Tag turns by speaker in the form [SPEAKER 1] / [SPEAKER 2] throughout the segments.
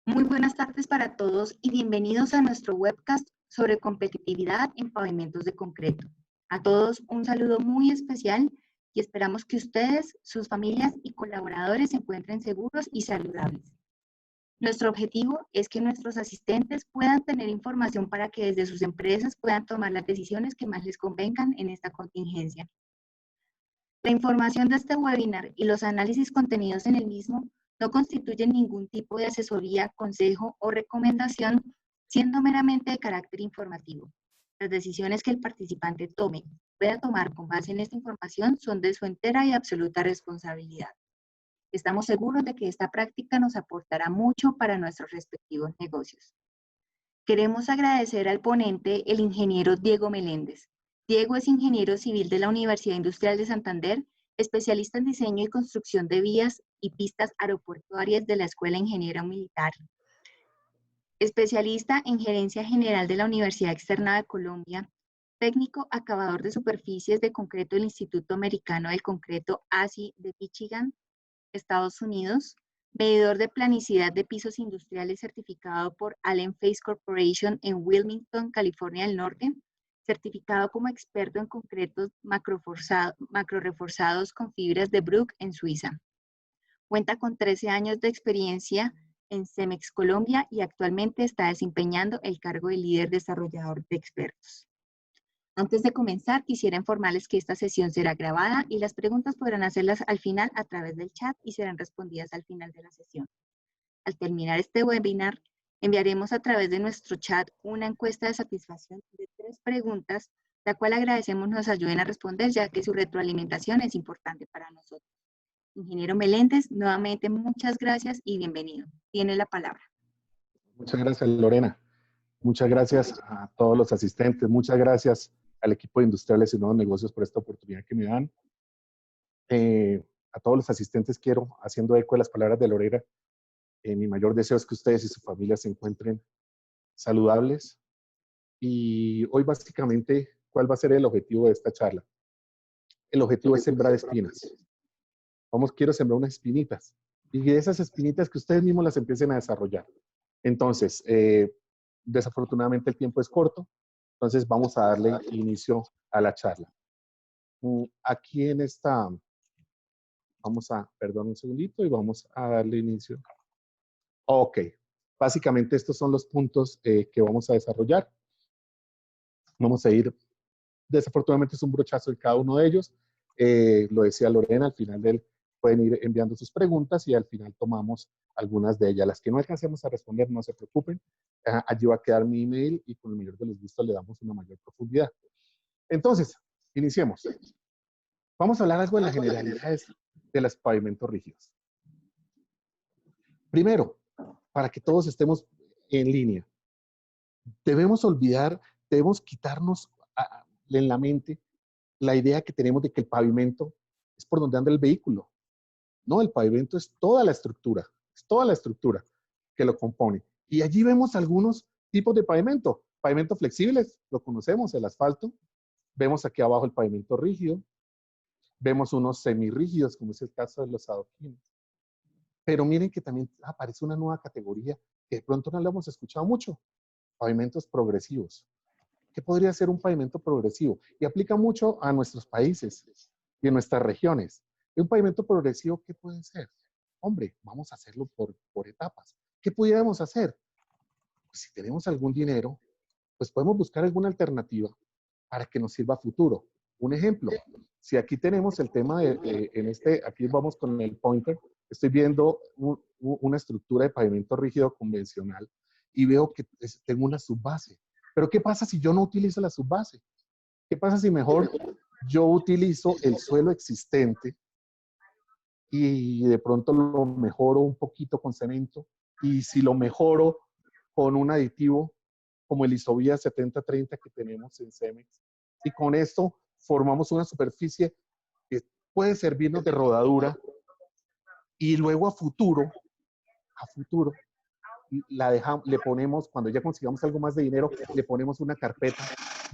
[SPEAKER 1] Muy buenas tardes para todos y bienvenidos a nuestro webcast sobre competitividad en pavimentos de concreto. A todos un saludo muy especial y esperamos que ustedes, sus familias y colaboradores se encuentren seguros y saludables. Nuestro objetivo es que nuestros asistentes puedan tener información para que desde sus empresas puedan tomar las decisiones que más les convengan en esta contingencia. La información de este webinar y los análisis contenidos en el mismo no constituyen ningún tipo de asesoría, consejo o recomendación, siendo meramente de carácter informativo. Las decisiones que el participante tome pueda tomar con base en esta información son de su entera y absoluta responsabilidad. Estamos seguros de que esta práctica nos aportará mucho para nuestros respectivos negocios. Queremos agradecer al ponente, el ingeniero Diego Meléndez. Diego es ingeniero civil de la Universidad Industrial de Santander, especialista en diseño y construcción de vías y pistas aeroportuarias de la Escuela Ingeniero Militar, especialista en gerencia general de la Universidad Externa de Colombia, técnico acabador de superficies de concreto del Instituto Americano del Concreto ASI de Michigan, Estados Unidos, medidor de planicidad de pisos industriales certificado por Allen Face Corporation en Wilmington, California del Norte, certificado como experto en concretos macroreforzados con fibras de Bruck en Suiza. Cuenta con 13 años de experiencia en Cemex Colombia y actualmente está desempeñando el cargo de líder desarrollador de expertos. Antes de comenzar, quisiera informarles que esta sesión será grabada y las preguntas podrán hacerlas al final a través del chat y serán respondidas al final de la sesión. Al terminar este webinar, enviaremos a través de nuestro chat una encuesta de satisfacción de 3 preguntas, la cual agradecemos nos ayuden a responder, ya que su retroalimentación es importante para nosotros. Ingeniero Meléndez, nuevamente muchas gracias y bienvenido. Tiene la palabra.
[SPEAKER 2] Muchas gracias, Lorena. Muchas gracias a todos los asistentes. Muchas gracias al equipo de Industriales y Nuevos Negocios por esta oportunidad que me dan. A todos los asistentes quiero, haciendo eco de las palabras de Lorena, mi mayor deseo es que ustedes y su familia se encuentren saludables. Y hoy básicamente, ¿cuál va a ser el objetivo de esta charla? El objetivo es sembrar espinas. Quiero sembrar unas espinitas. Y de esas espinitas que ustedes mismos las empiecen a desarrollar. Entonces, desafortunadamente el tiempo es corto, entonces vamos a darle inicio a la charla. Aquí en esta, perdón un segundito y vamos a darle inicio. Ok, básicamente estos son los puntos que vamos a desarrollar. Vamos a ir, desafortunadamente es un brochazo de cada uno de ellos. Lo decía Lorena, al final pueden ir enviando sus preguntas y al final tomamos algunas de ellas. Las que no alcancemos a responder, no se preocupen. Allí va a quedar mi email y con el mayor de los gustos le damos una mayor profundidad. Entonces, iniciemos. Vamos a hablar algo de las generalidades de los pavimentos rígidos. Primero, para que todos estemos en línea, debemos quitarnos en la mente la idea que tenemos de que el pavimento es por donde anda el vehículo. No, el pavimento es toda la estructura que lo compone. Y allí vemos algunos tipos de pavimento. Pavimento flexibles, lo conocemos, el asfalto. Vemos aquí abajo el pavimento rígido. Vemos unos semirrígidos, como es el caso de los adoquines. Pero miren que también aparece una nueva categoría que de pronto no la hemos escuchado mucho. Pavimentos progresivos. ¿Qué podría ser un pavimento progresivo? Y aplica mucho a nuestros países y en nuestras regiones. ¿Un pavimento progresivo qué puede ser? Hombre, vamos a hacerlo por etapas. ¿Qué pudiéramos hacer? Pues si tenemos algún dinero, pues podemos buscar alguna alternativa para que nos sirva a futuro. Un ejemplo, si aquí tenemos el tema aquí vamos con el pointer, estoy viendo una estructura de pavimento rígido convencional y veo que tengo una subbase. Pero ¿qué pasa si yo no utilizo la subbase? ¿Qué pasa si mejor yo utilizo el suelo existente y de pronto lo mejoro un poquito con cemento? Y si lo mejoro con un aditivo como el Isobía 7030 que tenemos en Cemex, y con esto formamos una superficie que puede servirnos de rodadura y luego a futuro le ponemos, cuando ya consigamos algo más de dinero, le ponemos una carpeta,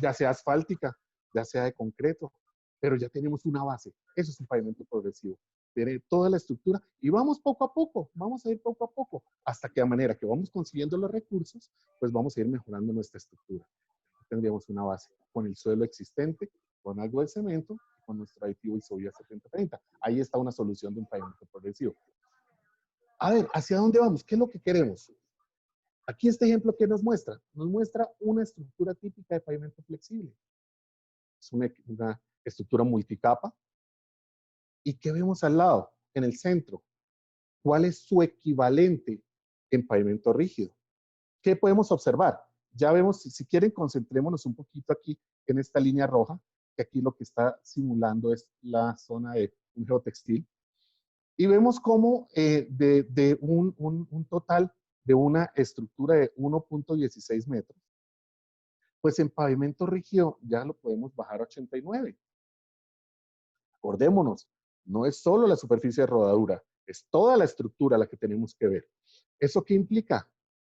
[SPEAKER 2] ya sea asfáltica, ya sea de concreto, pero ya tenemos una base. Eso es un pavimento progresivo. tiene toda la estructura y vamos poco a poco, vamos a ir poco a poco, hasta que a manera que vamos consiguiendo los recursos, pues vamos a ir mejorando nuestra estructura. Tendríamos una base con el suelo existente, con algo de cemento, con nuestro aditivo Isovia 7030. Ahí está una solución de un pavimento progresivo. A ver, ¿hacia dónde vamos? ¿Qué es lo que queremos? Aquí este ejemplo, ¿qué nos muestra? Nos muestra una estructura típica de pavimento flexible. Es una estructura multicapa. ¿Y qué vemos al lado? En el centro. ¿Cuál es su equivalente en pavimento rígido? ¿Qué podemos observar? Ya vemos, si quieren, concentrémonos un poquito aquí en esta línea roja, que aquí lo que está simulando es la zona de un geotextil. Y vemos cómo de un total de una estructura de 1.16 metros, pues en pavimento rígido ya lo podemos bajar a 89. Acordémonos, no es solo la superficie de rodadura, es toda la estructura la que tenemos que ver. ¿Eso qué implica?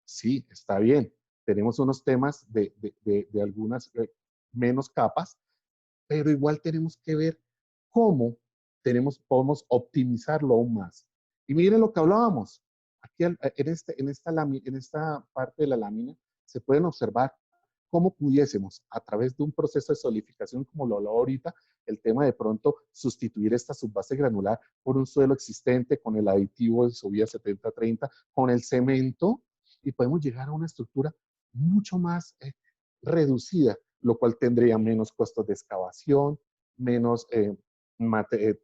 [SPEAKER 2] Sí, está bien. Tenemos unos temas de algunas menos capas, pero igual tenemos que ver cómo podemos optimizarlo aún más. Y miren lo que hablábamos. Aquí en esta parte de la lámina se pueden observar cómo pudiésemos, a través de un proceso de solidificación, como lo hablaba ahorita, el tema de pronto sustituir esta subbase granular por un suelo existente con el aditivo de Isovia 7030, con el cemento, y podemos llegar a una estructura mucho más reducida, lo cual tendría menos costos de excavación, menos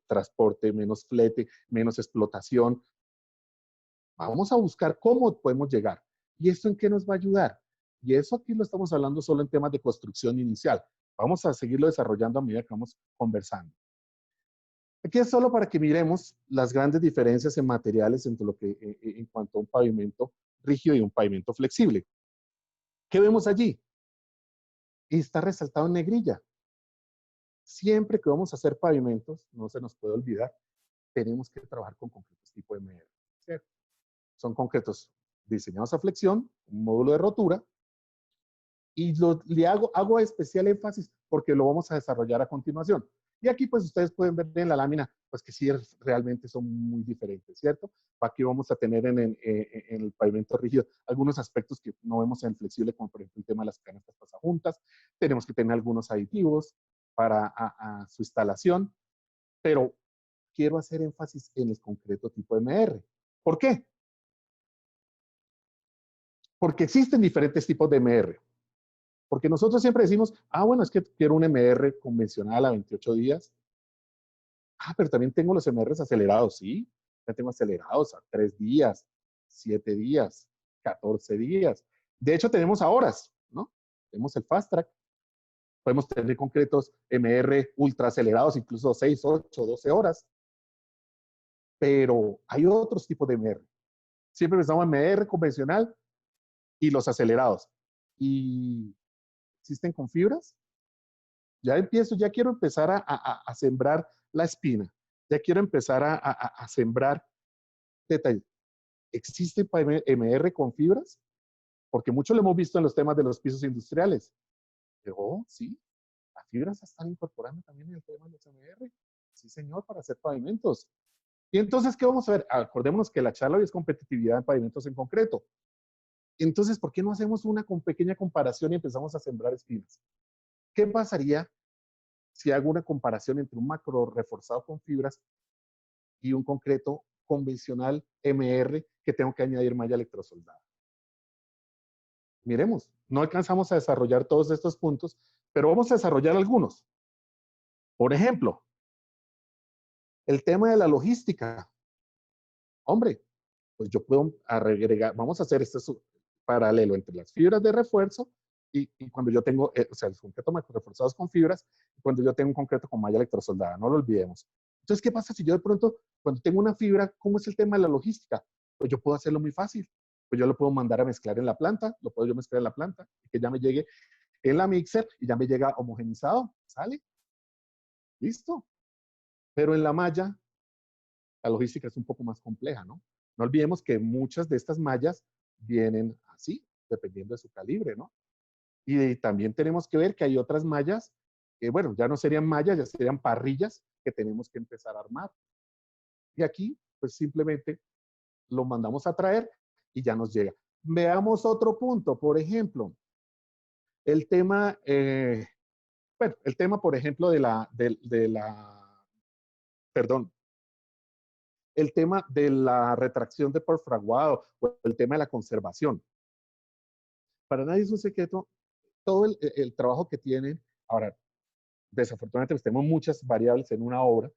[SPEAKER 2] transporte, menos flete, menos explotación. Vamos a buscar cómo podemos llegar. ¿Y esto en qué nos va a ayudar? Y eso aquí lo estamos hablando solo en temas de construcción inicial. Vamos a seguirlo desarrollando a medida que vamos conversando. Aquí es solo para que miremos las grandes diferencias en materiales entre lo que, en cuanto a un pavimento rígido y un pavimento flexible. ¿Qué vemos allí? Y está resaltado en negrilla. Siempre que vamos a hacer pavimentos, no se nos puede olvidar, tenemos que trabajar con concretos tipo MR, ¿cierto? Son concretos diseñados a flexión, un módulo de rotura, y le hago especial énfasis porque lo vamos a desarrollar a continuación. Y aquí pues ustedes pueden ver en la lámina pues que sí realmente son muy diferentes, ¿cierto? Aquí vamos a tener en el pavimento rígido algunos aspectos que no vemos en el flexible, como por ejemplo el tema de las canastas pasajuntas. Tenemos que tener algunos aditivos para su instalación, pero quiero hacer énfasis en el concreto tipo MR. ¿Por qué? Porque existen diferentes tipos de MR. Porque nosotros siempre decimos, bueno, es que quiero un MR convencional a 28 días. Pero también tengo los MRs acelerados, ¿sí? Ya tengo acelerados a 3 días, 7 días, 14 días. De hecho, tenemos a horas, ¿no? Tenemos el Fast Track. Podemos tener concretos MR ultra acelerados, incluso 6, 8, 12 horas. Pero hay otros tipos de MR. Siempre pensamos en MR convencional y los acelerados. ¿Y existen con fibras? Ya quiero empezar a sembrar la espina. Ya quiero empezar a sembrar detalles. ¿Existe MR con fibras? Porque mucho lo hemos visto en los temas de los pisos industriales. Pero sí, las fibras se están incorporando también en el tema de los MR. Sí, señor, para hacer pavimentos. Y entonces, ¿qué vamos a ver? Acordémonos que la charla hoy es competitividad en pavimentos en concreto. Entonces, ¿por qué no hacemos una pequeña comparación y empezamos a sembrar espinas? ¿Qué pasaría si hago una comparación entre un macro reforzado con fibras y un concreto convencional MR que tengo que añadir malla electrosoldada? Miremos, no alcanzamos a desarrollar todos estos puntos, pero vamos a desarrollar algunos. Por ejemplo, el tema de la logística. Hombre, pues yo puedo agregar, vamos a hacer este paralelo entre las fibras de refuerzo y cuando yo tengo, o sea, los concretos reforzados con fibras, y cuando yo tengo un concreto con malla electrosoldada, no lo olvidemos. Entonces, ¿qué pasa si yo de pronto, cuando tengo una fibra, cómo es el tema de la logística? Pues yo puedo hacerlo muy fácil. Pues yo lo puedo mandar a mezclar en la planta, lo puedo yo mezclar en la planta, y que ya me llegue en la mixer y ya me llega homogenizado, ¿sale? Listo. Pero en la malla, la logística es un poco más compleja, ¿no? No olvidemos que muchas de estas mallas vienen así, dependiendo de su calibre, ¿no? Y también tenemos que ver que hay otras mallas que, bueno, ya no serían mallas, ya serían parrillas que tenemos que empezar a armar. Y aquí, pues simplemente lo mandamos a traer y ya nos llega. Veamos otro punto, por ejemplo, el tema, bueno, el tema, por ejemplo, perdón, el tema de la retracción de por fraguado o el tema de la conservación. Para nadie es un secreto todo el trabajo que tienen. Ahora, desafortunadamente, pues tenemos muchas variables en una obra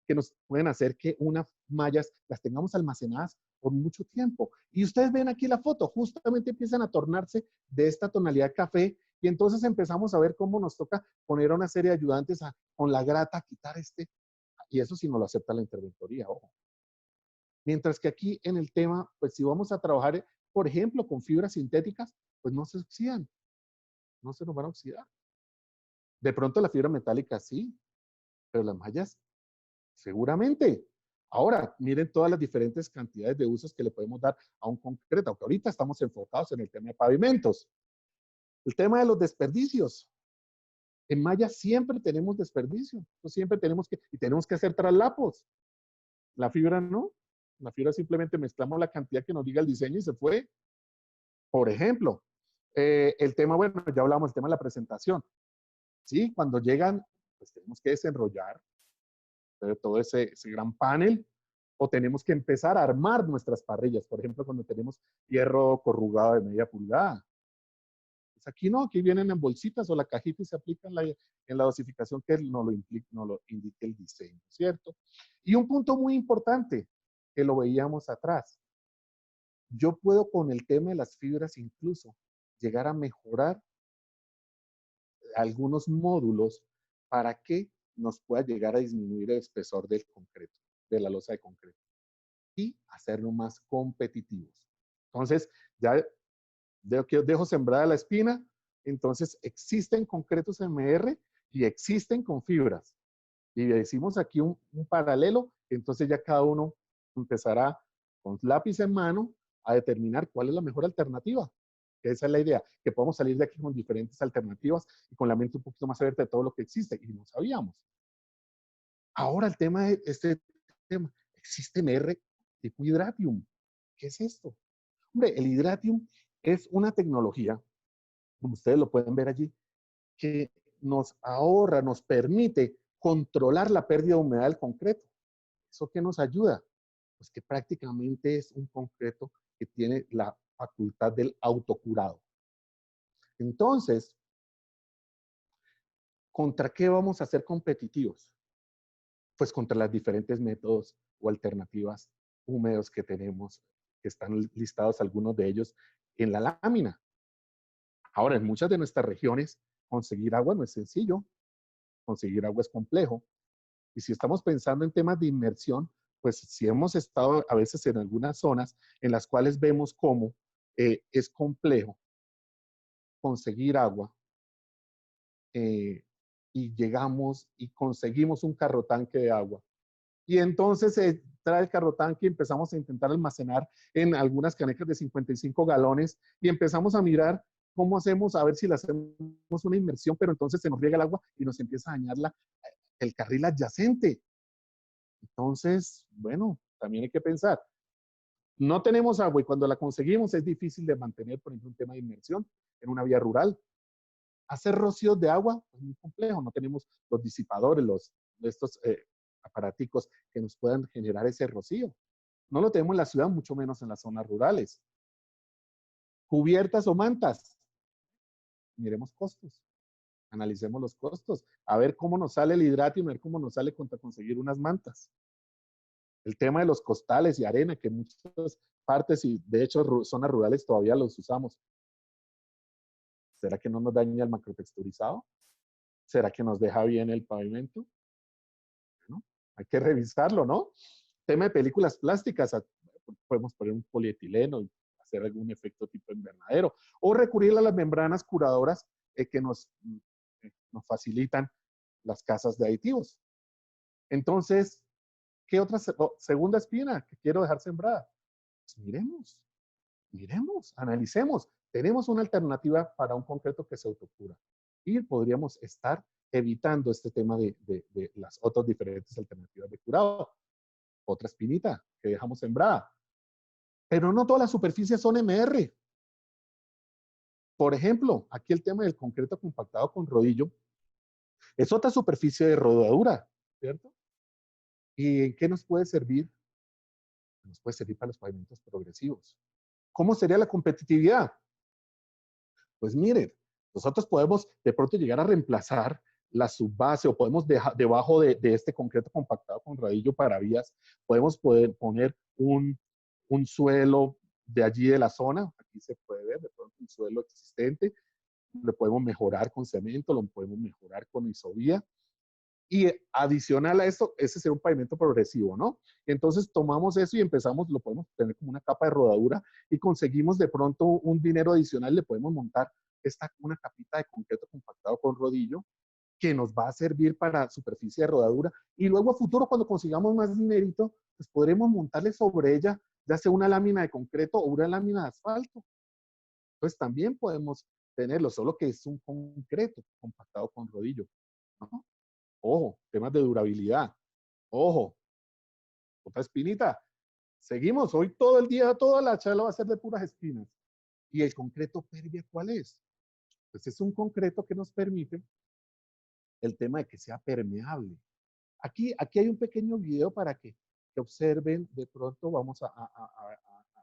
[SPEAKER 2] que nos pueden hacer que unas mallas las tengamos almacenadas por mucho tiempo. Y ustedes ven aquí la foto, justamente empiezan a tornarse de esta tonalidad café y entonces empezamos a ver cómo nos toca poner a una serie de ayudantes con la grata a quitar y eso si no lo acepta la interventoría, ojo. Mientras que aquí en el tema, pues si vamos a trabajar, por ejemplo, con fibras sintéticas, pues no se oxidan, no se nos van a oxidar. De pronto la fibra metálica sí, pero las mallas seguramente. Ahora, miren todas las diferentes cantidades de usos que le podemos dar a un concreto, aunque ahorita estamos enfocados en el tema de pavimentos. El tema de los desperdicios. En malla siempre tenemos desperdicio. Siempre tenemos que hacer traslapos. La fibra no. La fibra simplemente mezclamos la cantidad que nos diga el diseño y se fue. Por ejemplo, el tema, bueno, ya hablamos del tema de la presentación. Sí, cuando llegan, pues tenemos que desenrollar todo ese gran panel, o tenemos que empezar a armar nuestras parrillas, por ejemplo, cuando tenemos hierro corrugado de media pulgada. Pues aquí no, aquí vienen en bolsitas o la cajita y se aplica en la dosificación que no lo indique el diseño, ¿cierto? Y un punto muy importante, que lo veíamos atrás. Yo puedo con el tema de las fibras incluso llegar a mejorar algunos módulos para que nos pueda llegar a disminuir el espesor del concreto, de la losa de concreto, y hacerlo más competitivos. Entonces, ya dejo sembrada la espina. Entonces, existen concretos MR y existen con fibras. Y decimos aquí un paralelo, entonces ya cada uno empezará con lápiz en mano a determinar cuál es la mejor alternativa. Esa es la idea, que podamos salir de aquí con diferentes alternativas y con la mente un poquito más abierta de todo lo que existe. Y no sabíamos. Ahora el tema de este tema, existe MR tipo Hydratium. ¿Qué es esto? Hombre, el Hydratium es una tecnología, como ustedes lo pueden ver allí, que nos ahorra, nos permite controlar la pérdida de humedad del concreto. ¿Eso qué nos ayuda? Pues que prácticamente es un concreto que tiene la facultad del autocurado. Entonces, ¿contra qué vamos a ser competitivos? Pues contra los diferentes métodos o alternativas húmedos que tenemos, que están listados algunos de ellos en la lámina. Ahora, en muchas de nuestras regiones, conseguir agua no es sencillo, conseguir agua es complejo. Y si estamos pensando en temas de inmersión, pues si hemos estado a veces en algunas zonas en las cuales vemos cómo es complejo conseguir agua y llegamos y conseguimos un carro tanque de agua. Y entonces se trae el carro tanque y empezamos a intentar almacenar en algunas canecas de 55 galones y empezamos a mirar cómo hacemos, a ver si le hacemos una inmersión, pero entonces se nos riega el agua y nos empieza a dañar el carril adyacente. Entonces, bueno, también hay que pensar. No tenemos agua y cuando la conseguimos es difícil de mantener, por ejemplo, un tema de inmersión en una vía rural. Hacer rocíos de agua es muy complejo, no tenemos los disipadores, estos aparaticos que nos puedan generar ese rocío. No lo tenemos en la ciudad, mucho menos en las zonas rurales. Cubiertas o mantas. Miremos costos. Analicemos los costos. A ver cómo nos sale el Hydratium, a ver cómo nos sale contra conseguir unas mantas. El tema de los costales y arena, que en muchas partes y de hecho zonas rurales todavía los usamos. ¿Será que no nos daña el macrotexturizado? ¿Será que nos deja bien el pavimento? Bueno, hay que revisarlo, ¿no? Tema de películas plásticas, podemos poner un polietileno y hacer algún efecto tipo invernadero, o recurrir a las membranas curadoras que nos facilitan las casas de aditivos. Entonces, ¿qué otra segunda espina que quiero dejar sembrada? Pues miremos, analicemos. Tenemos una alternativa para un concreto que se autocura y podríamos estar evitando este tema de las otras diferentes alternativas de curado. otra espinita que dejamos sembrada. Pero no todas las superficies son MR. Por ejemplo, aquí el tema del concreto compactado con rodillo es otra superficie de rodadura, ¿cierto? ¿Y en qué nos puede servir? Nos puede servir para los pavimentos progresivos. ¿Cómo sería la competitividad? Pues miren, nosotros podemos de pronto llegar a reemplazar la subbase o podemos debajo de este concreto compactado con rodillo para vías, podemos poner un suelo de allí de la zona. Aquí se puede ver de pronto un suelo existente. Lo podemos mejorar con cemento, lo podemos mejorar con isobía. Y adicional a esto, ese sería un pavimento progresivo, ¿no? Entonces tomamos eso y empezamos, lo podemos tener como una capa de rodadura y conseguimos de pronto un dinero adicional, le podemos montar una capita de concreto compactado con rodillo que nos va a servir para superficie de rodadura y luego a futuro cuando consigamos más dinerito, pues podremos montarle sobre ella ya sea una lámina de concreto o una lámina de asfalto. Entonces también podemos tenerlo, solo que es un concreto compactado con rodillo, ¿no? Ojo, temas de durabilidad. Ojo, otra espinita. Seguimos, hoy todo el día, toda la charla va a ser de puras espinas. ¿Y el concreto pérbia cuál es? Pues es un concreto que nos permite el tema de que sea permeable. Aquí hay un pequeño video para que observen, de pronto vamos a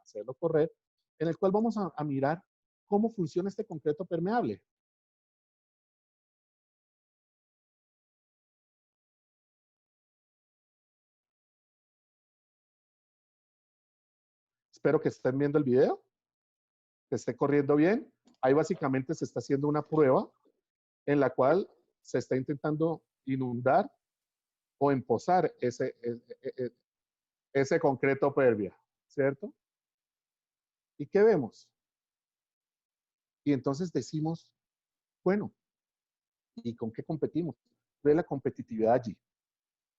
[SPEAKER 2] hacerlo correr, en el cual vamos a mirar cómo funciona este concreto permeable. Espero que estén viendo el video, que esté corriendo bien. Ahí básicamente se está haciendo una prueba en la cual se está intentando inundar o empozar ese concreto pérbia, ¿cierto? ¿Y qué vemos? Y entonces decimos, bueno, ¿y con qué competimos? ¿Ve la competitividad allí?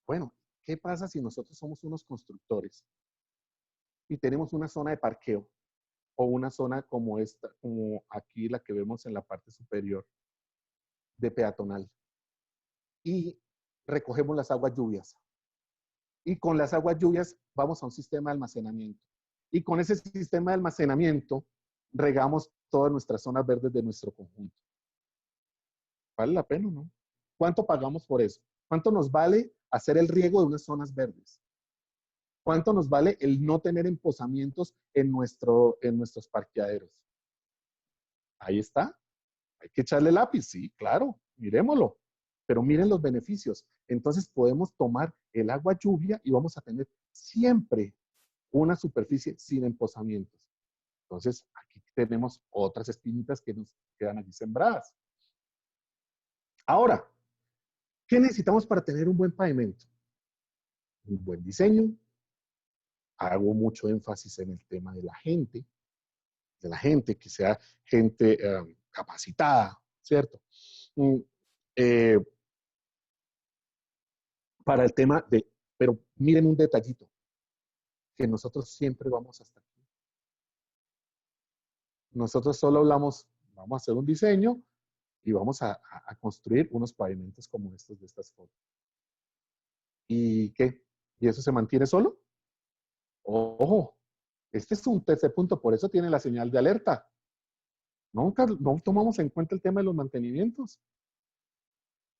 [SPEAKER 2] Bueno, ¿qué pasa si nosotros somos unos constructores y tenemos una zona de parqueo o una zona como esta, como aquí la que vemos en la parte superior de peatonal y recogemos las aguas lluvias? Y con las aguas lluvias vamos a un sistema de almacenamiento. Y con ese sistema de almacenamiento regamos todas nuestras zonas verdes de nuestro conjunto. ¿Vale la pena, no? ¿Cuánto pagamos por eso? ¿Cuánto nos vale hacer el riego de unas zonas verdes? ¿Cuánto nos vale el no tener empozamientos en nuestros parqueaderos? Ahí está. Hay que echarle lápiz, sí, claro, miremoslo. Pero miren los beneficios. Entonces podemos tomar el agua lluvia y vamos a tener siempre una superficie sin empozamientos. Entonces, aquí tenemos otras espinitas que nos quedan allí sembradas. Ahora, ¿qué necesitamos para tener un buen pavimento? Un buen diseño. Hago mucho énfasis en el tema de la gente, que sea gente capacitada, ¿cierto? Eh, para el tema de, pero miren un detallito, que nosotros siempre vamos hasta aquí. Nosotros solo hablamos, vamos a hacer un diseño y vamos a construir unos pavimentos como estos de estas fotos. ¿Y qué? ¿Y eso se mantiene solo? Ojo, este es un tercer punto, por eso tiene la señal de alerta. Nunca no tomamos en cuenta el tema de los mantenimientos.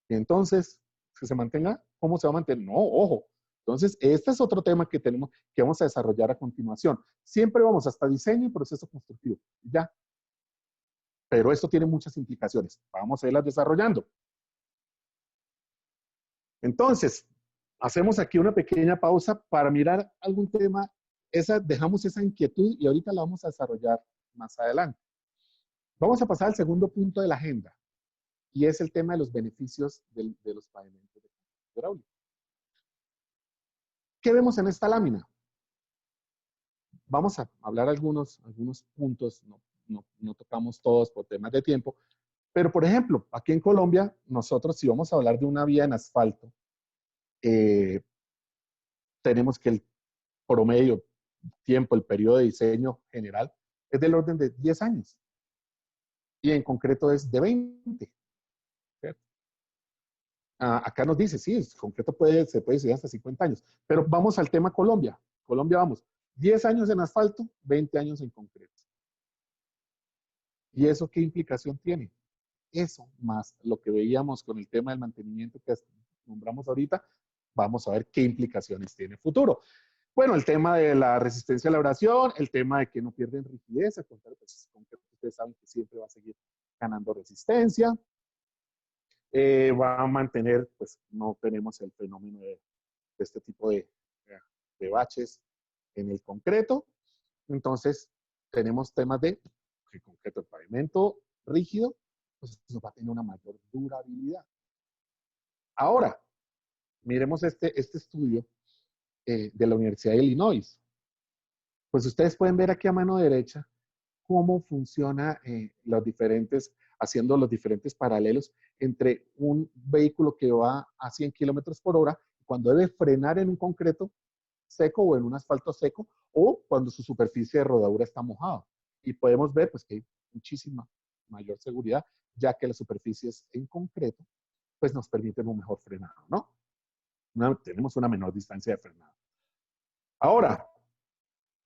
[SPEAKER 2] Y entonces, que se mantenga, ¿cómo se va a mantener? No, ojo. Entonces, este es otro tema que tenemos, que vamos a desarrollar a continuación. Siempre vamos hasta diseño y proceso constructivo. Ya. Pero esto tiene muchas implicaciones. Vamos a irlas desarrollando. Entonces, hacemos aquí una pequeña pausa para mirar algún tema. Dejamos esa inquietud y ahorita la vamos a desarrollar más adelante. Vamos a pasar al segundo punto de la agenda y es el tema de los beneficios de los pavimentos de concreto hidráulico. ¿Qué vemos en esta lámina? Vamos a hablar algunos puntos, no tocamos todos por temas de tiempo, pero por ejemplo, aquí en Colombia, nosotros si vamos a hablar de una vía en asfalto, tenemos que el promedio tiempo, el periodo de diseño general es del orden de 10 años y en concreto es de 20. ¿Cierto? acá nos dice, sí, el concreto se puede diseñar hasta 50 años. Pero vamos al tema Colombia. Colombia, vamos, 10 años en asfalto, 20 años en concreto. ¿Y eso qué implicación tiene? Eso más lo que veíamos con el tema del mantenimiento que nombramos ahorita, vamos a ver qué implicaciones tiene futuro. Bueno, el tema de la resistencia a la abrasión, el tema de que no pierden rigidez, al contrario, pues concreto, ustedes saben que siempre va a seguir ganando resistencia. Va a mantener, pues no tenemos el fenómeno de este tipo de baches en el concreto. Entonces, tenemos temas de el concreto, el pavimento rígido, pues eso va a tener una mayor durabilidad. Ahora, miremos este estudio de la Universidad de Illinois. Pues ustedes pueden ver aquí a mano derecha cómo funciona haciendo los diferentes paralelos entre un vehículo que va a 100 kilómetros por hora, cuando debe frenar en un concreto seco o en un asfalto seco, o cuando su superficie de rodadura está mojada. Y podemos ver pues, que hay muchísima mayor seguridad, ya que las superficies en concreto pues, nos permiten un mejor frenado, ¿no? Tenemos una menor distancia de frenado. Ahora,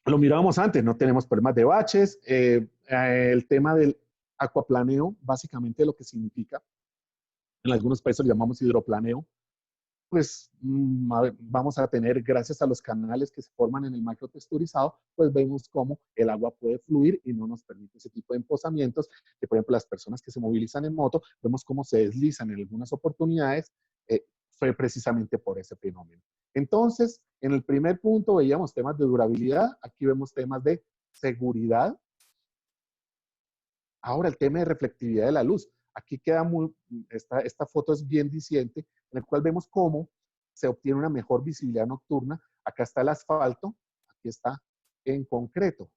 [SPEAKER 2] lo mirábamos antes, no tenemos problemas de baches. El tema del acuaplaneo, básicamente lo que significa, en algunos países lo llamamos hidroplaneo, pues vamos a tener, gracias a los canales que se forman en el macrotexturizado, pues vemos cómo el agua puede fluir y no nos permite ese tipo de empozamientos, que por ejemplo las personas que se movilizan en moto, vemos cómo se deslizan en algunas oportunidades, fue precisamente por ese fenómeno. Entonces, en el primer punto veíamos temas de durabilidad, aquí vemos temas de seguridad. Ahora el tema de reflectividad de la luz. Aquí queda esta foto es bien diciente, en el cual vemos cómo se obtiene una mejor visibilidad nocturna. Acá está el asfalto, aquí está en concreto.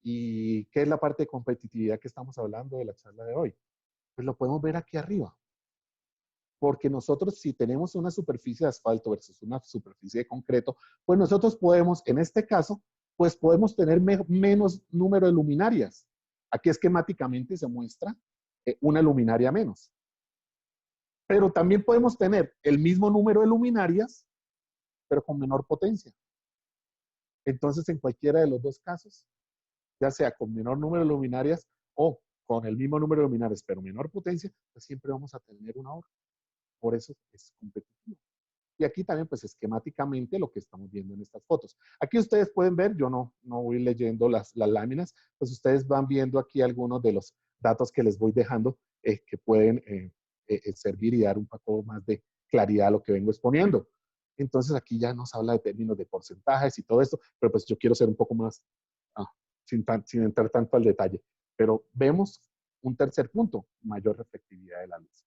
[SPEAKER 2] ¿Y qué es la parte de competitividad que estamos hablando de la charla de hoy? Pues lo podemos ver aquí arriba. Porque nosotros, si tenemos una superficie de asfalto versus una superficie de concreto, pues nosotros podemos, en este caso, pues podemos tener menos número de luminarias. Aquí esquemáticamente se muestra una luminaria menos. Pero también podemos tener el mismo número de luminarias, pero con menor potencia. Entonces, en cualquiera de los dos casos, ya sea con menor número de luminarias o con el mismo número de luminarias, pero menor potencia, pues siempre vamos a tener un ahorro. Por eso es competitivo. Y aquí también, pues esquemáticamente, lo que estamos viendo en estas fotos. Aquí ustedes pueden ver, yo no voy leyendo las láminas, pues ustedes van viendo aquí algunos de los datos que les voy dejando que pueden servir y dar un poco más de claridad a lo que vengo exponiendo. Entonces aquí ya nos habla de términos de porcentajes y todo esto, pero pues yo quiero ser un poco más, sin entrar tanto al detalle. Pero vemos un tercer punto, mayor reflectividad de la luz.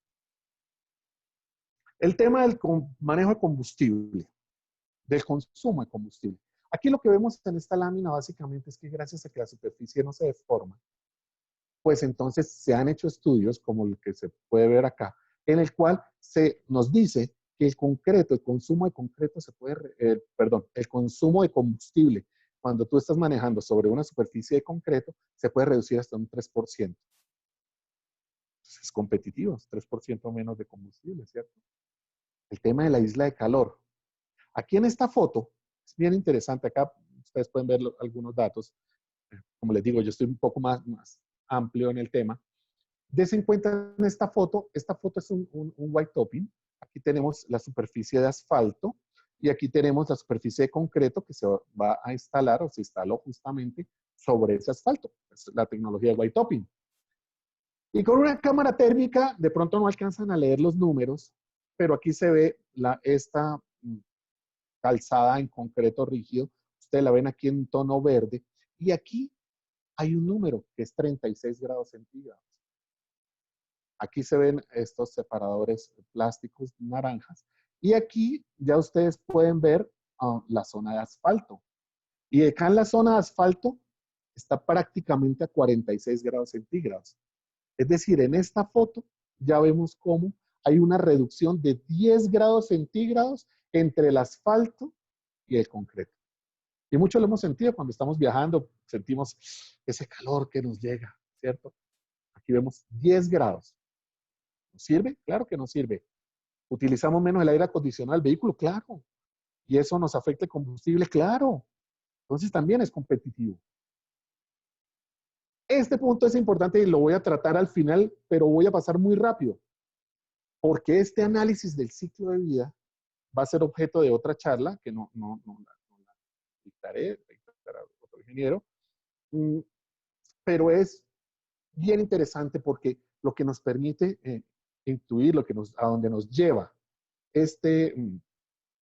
[SPEAKER 2] El tema del manejo de combustible, del consumo de combustible. Aquí lo que vemos en esta lámina básicamente es que gracias a que la superficie no se deforma, pues entonces se han hecho estudios como el que se puede ver acá, en el cual se nos dice que el concreto, el consumo de concreto se puede, el consumo de combustible, cuando tú estás manejando sobre una superficie de concreto, se puede reducir hasta un 3%. Entonces es competitivo, 3% menos de combustible, ¿cierto? El tema de la isla de calor. Aquí en esta foto, es bien interesante, acá ustedes pueden ver algunos datos. Como les digo, yo estoy un poco más amplio en el tema. Desen en cuenta en esta foto es un white topping. Aquí tenemos la superficie de asfalto y aquí tenemos la superficie de concreto que se va a instalar o se instaló justamente sobre ese asfalto. Es la tecnología de white topping. Y con una cámara térmica, de pronto no alcanzan a leer los números, pero aquí se ve esta calzada en concreto rígido. Ustedes la ven aquí en tono verde. Y aquí hay un número que es 36 grados centígrados. Aquí se ven estos separadores plásticos naranjas. Y aquí ya ustedes pueden ver la zona de asfalto. Y acá en la zona de asfalto está prácticamente a 46 grados centígrados. Es decir, en esta foto ya vemos cómo hay una reducción de 10 grados centígrados entre el asfalto y el concreto. Y mucho lo hemos sentido cuando estamos viajando, sentimos ese calor que nos llega, ¿cierto? Aquí vemos 10 grados. ¿Nos sirve? Claro que nos sirve. ¿Utilizamos menos el aire acondicionado del vehículo? Claro. ¿Y eso nos afecta el combustible? Claro. Entonces también es competitivo. Este punto es importante y lo voy a tratar al final, pero voy a pasar muy rápido, porque este análisis del ciclo de vida va a ser objeto de otra charla que no la dictará otro ingeniero, pero es bien interesante porque lo que nos permite intuir, a donde nos lleva este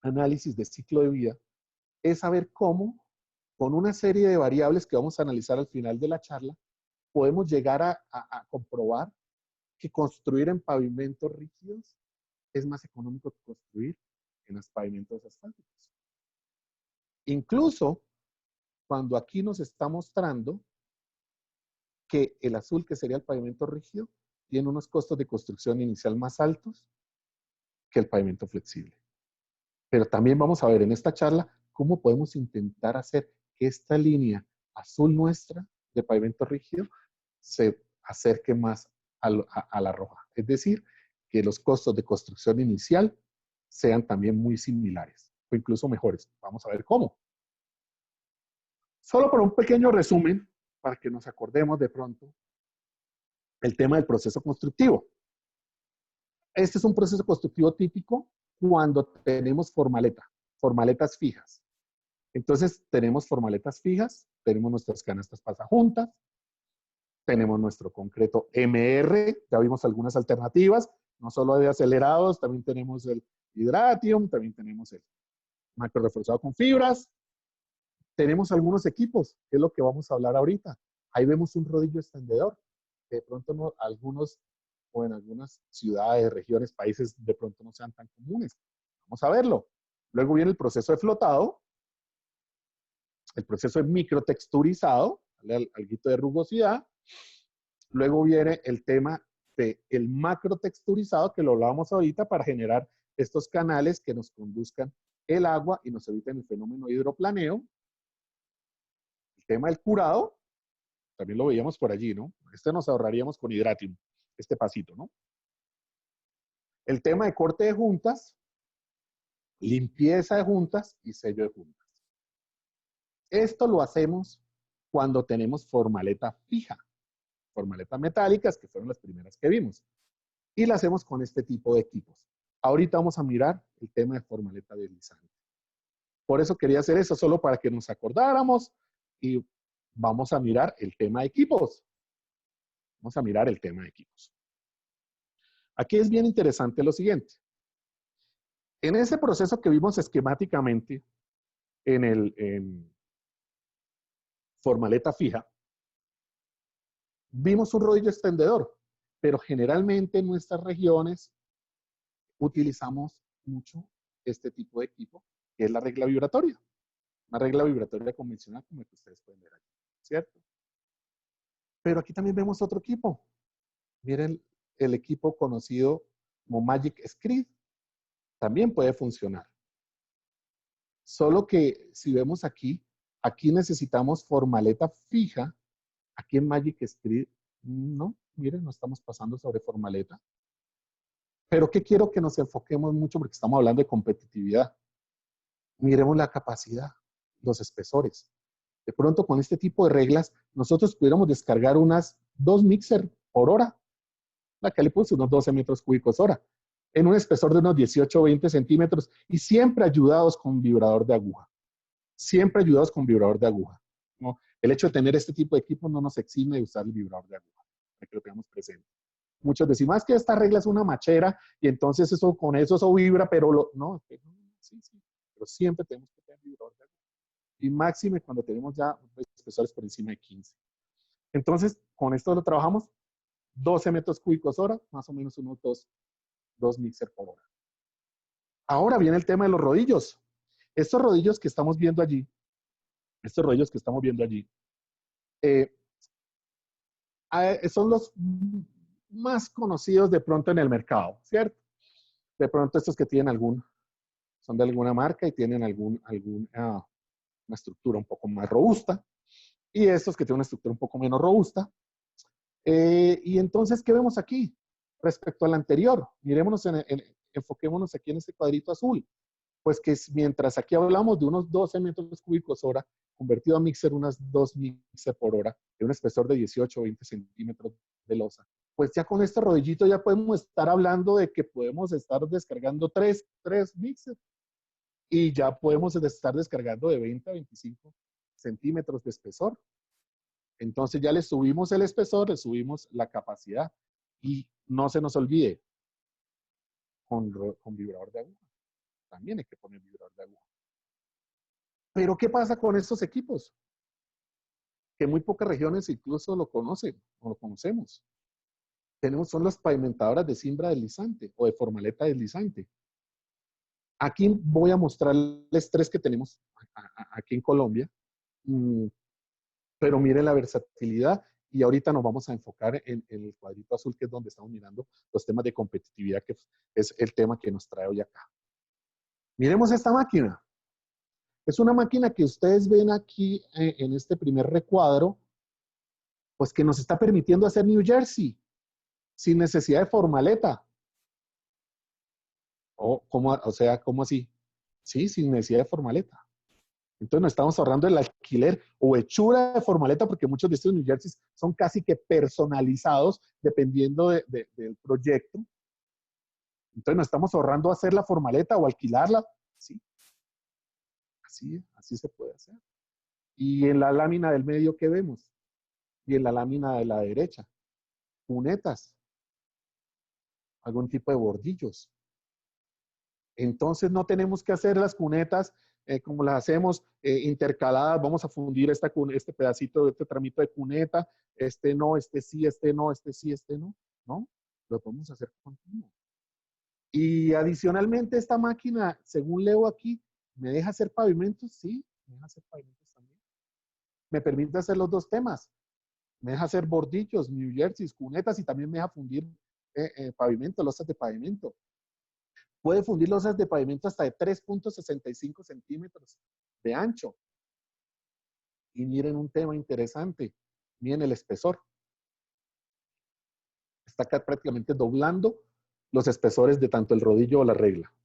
[SPEAKER 2] análisis de ciclo de vida, es saber cómo, con una serie de variables que vamos a analizar al final de la charla, podemos llegar a comprobar que construir en pavimentos rígidos es más económico que construir en los pavimentos asfálticos. Incluso cuando aquí nos está mostrando que el azul, que sería el pavimento rígido, tiene unos costos de construcción inicial más altos que el pavimento flexible. Pero también vamos a ver en esta charla cómo podemos intentar hacer que esta línea azul nuestra de pavimento rígido se acerque más a la roja. Es decir, que los costos de construcción inicial sean también muy similares o incluso mejores. Vamos a ver cómo. Solo por un pequeño resumen, para que nos acordemos de pronto, el tema del proceso constructivo. Este es un proceso constructivo típico cuando tenemos formaletas fijas. Entonces, tenemos formaletas fijas, tenemos nuestras canastas pasajuntas, tenemos nuestro concreto MR, ya vimos algunas alternativas, no solo de acelerados, también tenemos el Hydratium, también tenemos el macro reforzado con fibras. Tenemos algunos equipos, que es lo que vamos a hablar ahorita. Ahí vemos un rodillo extendedor, que de pronto no, algunos, o en algunas ciudades, regiones, países, de pronto no sean tan comunes. Vamos a verlo. Luego viene el proceso de flotado, el proceso de microtexturizado, alguito de rugosidad. Luego viene el tema del macrotexturizado, que lo hablábamos ahorita, para generar estos canales que nos conduzcan el agua y nos eviten el fenómeno de hidroplaneo. El tema del curado, también lo veíamos por allí, ¿no? Este nos ahorraríamos con Hydratium, este pasito, ¿no? El tema de corte de juntas, limpieza de juntas y sello de juntas. Esto lo hacemos cuando tenemos formaleta fija, formaletas metálicas, que fueron las primeras que vimos. Y la hacemos con este tipo de equipos. Ahorita vamos a mirar el tema de formaleta deslizante. Por eso quería hacer eso, solo para que nos acordáramos, y vamos a mirar el tema de equipos. Vamos a mirar el tema de equipos. Aquí es bien interesante lo siguiente. En ese proceso que vimos esquemáticamente en formaleta fija, vimos un rodillo extendedor, pero generalmente en nuestras regiones utilizamos mucho este tipo de equipo, que es la regla vibratoria. Una regla vibratoria convencional como la que ustedes pueden ver aquí, ¿cierto? Pero aquí también vemos otro equipo. Miren el equipo conocido como Magic Screed. También puede funcionar. Solo que si vemos aquí, aquí necesitamos formaleta fija. Aquí en Magic Screed, no, miren, no estamos pasando sobre formaleta. Pero que quiero que nos enfoquemos mucho porque estamos hablando de competitividad. Miremos la capacidad, los espesores. De pronto con este tipo de reglas, nosotros pudiéramos descargar unas 2 mixer por hora. La que le puse unos 12 metros cúbicos hora. En un espesor de unos 18 o 20 centímetros y siempre ayudados con vibrador de aguja. Siempre ayudados con vibrador de aguja, ¿no? El hecho de tener este tipo de equipo no nos exime de usar el vibrador de aguja, para que lo tengamos presente. Muchos decimos, que esta regla es una machera y entonces eso con eso vibra, pero no, sí, pero siempre tenemos que tener vibrador de aguja. Y máxime cuando tenemos ya espesores por encima de 15. Entonces, con esto lo trabajamos 12 metros cúbicos hora, más o menos unos 2 mixer por hora. Ahora viene el tema de los rodillos. Estos rodillos que estamos viendo allí, son los más conocidos de pronto en el mercado, ¿cierto? De pronto estos que tienen son de alguna marca y tienen una estructura un poco más robusta, y estos que tienen una estructura un poco menos robusta. Y entonces, ¿qué vemos aquí? Respecto al anterior, mirémonos enfoquémonos aquí en este cuadrito azul. Pues que mientras aquí hablamos de unos 12 metros cúbicos hora, convertido a mixer, unas 2 mixer por hora, de un espesor de 18 o 20 centímetros de losa. Pues ya con este rodillito ya podemos estar hablando de que podemos estar descargando 3 mixer. Y ya podemos estar descargando de 20 a 25 centímetros de espesor. Entonces ya le subimos el espesor, le subimos la capacidad. Y no se nos olvide, con vibrador de aguja. También hay que poner vibrador de aguja. Pero ¿qué pasa con estos equipos? Que muy pocas regiones incluso lo conocen o lo conocemos. Son las pavimentadoras de cimbra deslizante o de formaleta deslizante. Aquí voy a mostrarles 3 que tenemos aquí en Colombia. Pero miren la versatilidad y ahorita nos vamos a enfocar en el cuadrito azul, que es donde estamos mirando los temas de competitividad, que es el tema que nos trae hoy acá. Miremos esta máquina. Es una máquina que ustedes ven aquí en este primer recuadro, pues que nos está permitiendo hacer New Jersey sin necesidad de formaleta. O sea, ¿cómo así? Sí, sin necesidad de formaleta. Entonces nos estamos ahorrando el alquiler o hechura de formaleta, porque muchos de estos New Jersey son casi que personalizados dependiendo del proyecto. Entonces nos estamos ahorrando hacer la formaleta o alquilarla. Sí, así se puede hacer. Y en la lámina del medio, ¿qué vemos? Y en la lámina de la derecha, cunetas, algún tipo de bordillos. Entonces no tenemos que hacer las cunetas como las hacemos intercaladas. Vamos a fundir este pedacito, este tramito de cuneta. Este no, este sí, este no, este sí, este no. ¿No? Lo podemos hacer continuo. Y adicionalmente esta máquina, según leo aquí, ¿me deja hacer pavimentos? Sí, me deja hacer pavimentos también. Me permite hacer los 2 temas. Me deja hacer bordillos, New Jersey, cunetas y también me deja fundir pavimento, losas de pavimento. Puede fundir losas de pavimento hasta de 3.65 centímetros de ancho. Y miren un tema interesante. Miren el espesor. Está acá prácticamente doblando los espesores de tanto el rodillo o la regla.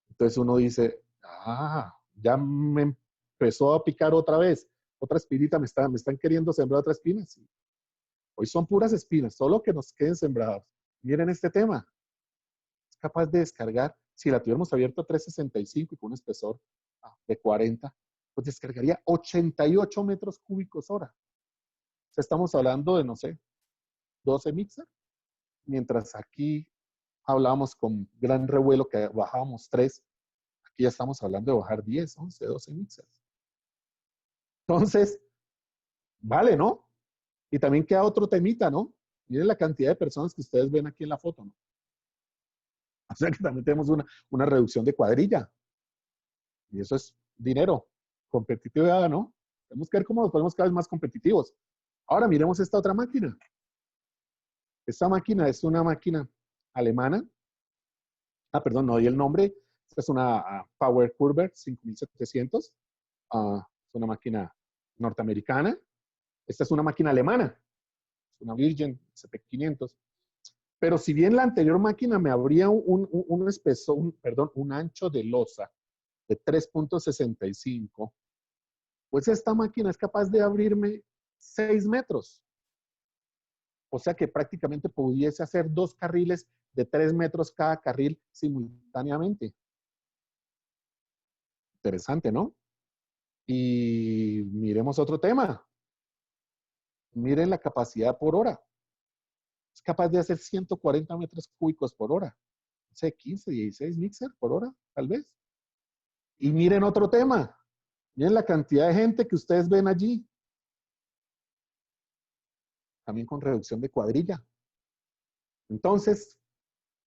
[SPEAKER 2] Entonces uno dice, ya me empezó a picar otra vez. Otra espinita, me están queriendo sembrar otras espinas. Sí. Hoy son puras espinas, solo que nos queden sembrados. Miren este tema. Es capaz de descargar, si la tuviéramos abierta a 365 y con un espesor de 40, pues descargaría 88 metros cúbicos hora. O sea, estamos hablando de, no sé, 12 mixer, mientras aquí hablábamos con gran revuelo que bajábamos 3, aquí ya estamos hablando de bajar 10, 11, 12 mixers. Entonces, vale, ¿no? Y también queda otro temita, ¿no? Miren la cantidad de personas que ustedes ven aquí en la foto, ¿no? O sea que también tenemos una reducción de cuadrilla. Y eso es dinero, competitividad, ¿no? Tenemos que ver cómo nos podemos cada vez más competitivos. Ahora miremos esta otra máquina. Esta máquina es una máquina alemana. Perdón, no di el nombre. Esta es una Power Curver 5700. Es una máquina norteamericana. Esta es una máquina alemana. Es una Virgin CP500. Pero si bien la anterior máquina me abría un espesor, un ancho de losa de 3.65, pues esta máquina es capaz de abrirme 6 metros. O sea que prácticamente pudiese hacer 2 carriles de 3 metros cada carril simultáneamente. Interesante, ¿no? Y miremos otro tema. Miren la capacidad por hora. Es capaz de hacer 140 metros cúbicos por hora. No sé, 15, 16 mixer por hora, tal vez. Y miren otro tema. Miren la cantidad de gente que ustedes ven allí. También con reducción de cuadrilla. Entonces,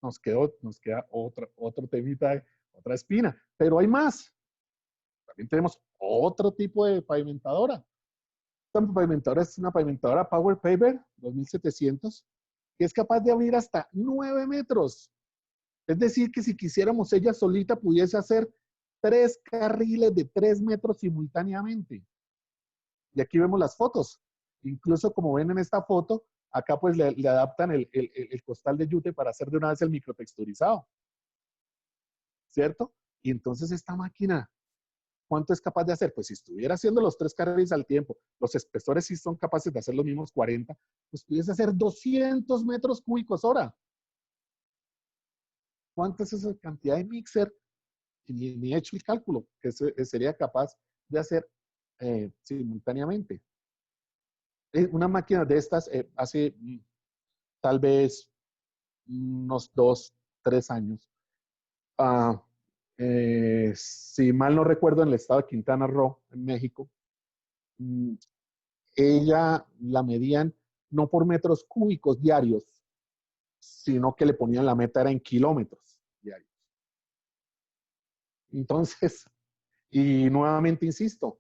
[SPEAKER 2] nos queda otro temita, otra espina. Pero hay más. También tenemos otro tipo de pavimentadora. Esta pavimentadora es una pavimentadora Power Paver 2700, que es capaz de abrir hasta 9 metros. Es decir, que si quisiéramos, ella solita pudiese hacer 3 carriles de 3 metros simultáneamente. Y aquí vemos las fotos. Incluso como ven en esta foto, Acá pues le adaptan el costal de yute para hacer de una vez el microtexturizado, ¿cierto? Y entonces esta máquina, ¿cuánto es capaz de hacer? Pues si estuviera haciendo los 3 carriles al tiempo, los espesores sí son capaces de hacer los mismos 40, pues pudiese hacer 200 metros cúbicos hora. ¿Cuánto es esa cantidad de mixer? Ni he hecho el cálculo que sería capaz de hacer simultáneamente. Una máquina de estas hace tal vez unos 2, 3 años. Si mal no recuerdo, en el estado de Quintana Roo, en México, ella la medían no por metros cúbicos diarios, sino que le ponían la meta era en kilómetros diarios. Entonces, y nuevamente insisto,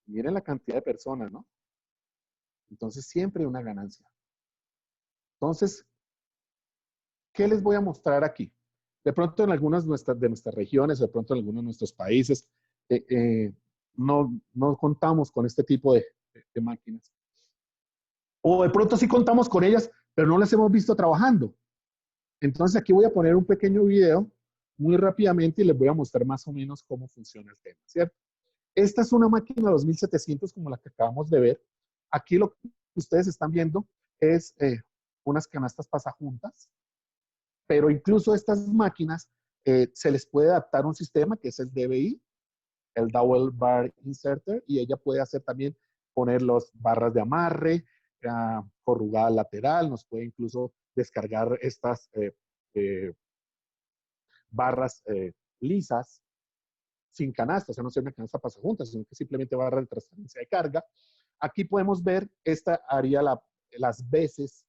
[SPEAKER 2] miren la cantidad de personas, ¿no? Entonces, siempre una ganancia. Entonces, ¿qué les voy a mostrar aquí? De pronto en algunas de nuestras regiones, de pronto en algunos de nuestros países, no contamos con este tipo de máquinas. O de pronto sí contamos con ellas, pero no las hemos visto trabajando. Entonces aquí voy a poner un pequeño video muy rápidamente y les voy a mostrar más o menos cómo funciona el tema, ¿cierto? Esta es una máquina 2700 como la que acabamos de ver. Aquí lo que ustedes están viendo es unas canastas pasajuntas, pero incluso estas máquinas se les puede adaptar un sistema que es el DBI, el Double Bar Inserter, y ella puede hacer también poner las barras de amarre, corrugada lateral, nos puede incluso descargar estas barras lisas sin canasta, o sea, no sea una canasta pasajunta, sino que simplemente barra de transferencia de carga. Aquí podemos ver, esta haría las veces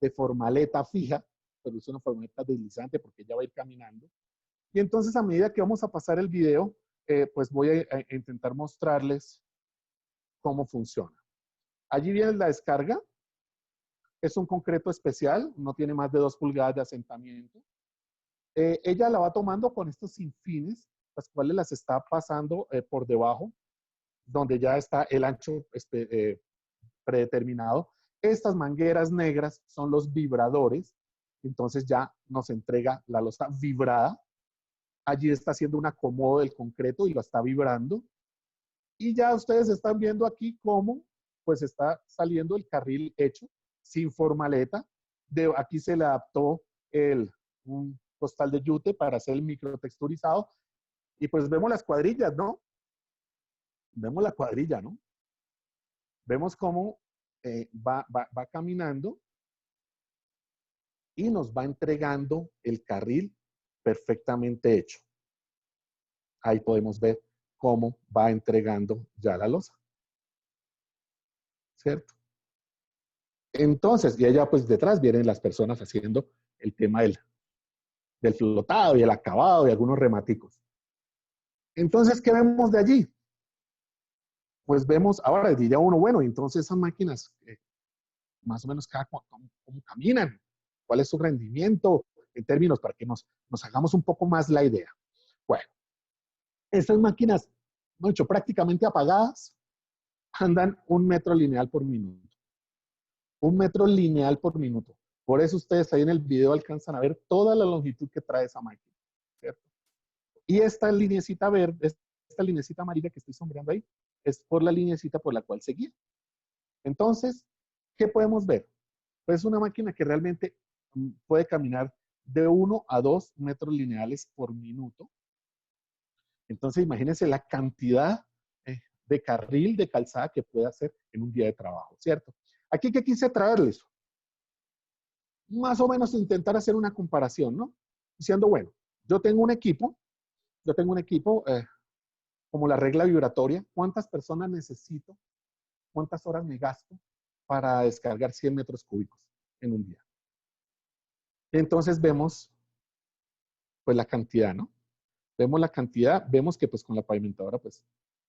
[SPEAKER 2] de formaleta fija, pero es una formaleta deslizante porque ella va a ir caminando. Y entonces a medida que vamos a pasar el video, pues voy a intentar mostrarles cómo funciona. Allí viene la descarga. Es un concreto especial, no tiene más de 2 pulgadas de asentamiento. Ella la va tomando con estos sinfines, las cuales las está pasando por debajo, donde ya está el ancho predeterminado. Estas mangueras negras son los vibradores, entonces ya nos entrega la losa vibrada. Allí está haciendo un acomodo del concreto y lo está vibrando. Y ya ustedes están viendo aquí cómo pues está saliendo el carril hecho sin formaleta. Aquí se le adaptó un costal de yute para hacer el microtexturizado. Y pues vemos las cuadrillas, ¿no? Vemos la cuadrilla, ¿no? Vemos cómo va caminando y nos va entregando el carril perfectamente hecho. Ahí podemos ver cómo va entregando ya la losa. ¿Cierto? Entonces, y allá pues detrás vienen las personas haciendo el tema del flotado y el acabado y algunos rematicos. Entonces, ¿qué vemos de allí? Pues vemos, ahora diría uno, bueno, entonces esas máquinas, más o menos cómo caminan, cuál es su rendimiento en términos para que nos hagamos un poco más la idea. Bueno, estas máquinas, mucho prácticamente apagadas, andan 1 metro lineal por minuto. 1 metro lineal por minuto. Por eso ustedes ahí en el video alcanzan a ver toda la longitud que trae esa máquina, ¿cierto? Y esta lineecita verde, esta lineecita amarilla que estoy sombreando ahí, es por la lineecita por la cual se guía. Entonces, ¿qué podemos ver? Pues una máquina que realmente puede caminar de 1 a 2 metros lineales por minuto. Entonces, imagínense la cantidad de carril de calzada que puede hacer en un día de trabajo, ¿cierto? Aquí, ¿qué quise traerles? Más o menos intentar hacer una comparación, ¿no? Diciendo, bueno, yo tengo un equipo como la regla vibratoria, ¿cuántas personas necesito? ¿Cuántas horas me gasto para descargar 100 metros cúbicos en un día? Entonces vemos, pues la cantidad, ¿no? Vemos la cantidad, vemos que pues con la pavimentadora pues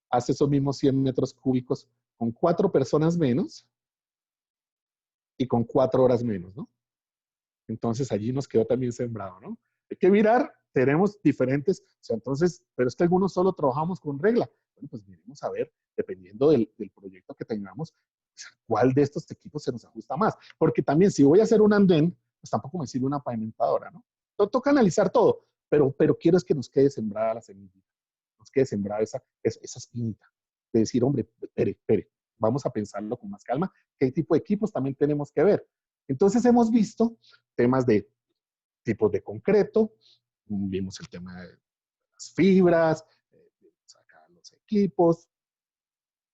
[SPEAKER 2] hace esos mismos 100 metros cúbicos con 4 personas menos y con 4 horas menos, ¿no? Entonces allí nos quedó también sembrado, ¿no? Hay que mirar, tenemos diferentes, o sea, entonces, pero es que algunos solo trabajamos con regla. Bueno, pues miremos a ver, dependiendo del proyecto que tengamos, cuál de estos equipos se nos ajusta más. Porque también si voy a hacer un andén, pues tampoco me sirve una pavimentadora, ¿no? Entonces toca analizar todo, pero quiero es que nos quede sembrada la semillita, nos quede sembrada esa espinita de decir, hombre, espere, vamos a pensarlo con más calma, qué tipo de equipos también tenemos que ver. Entonces hemos visto temas de tipos de concreto, vimos el tema de las fibras, sacar los equipos,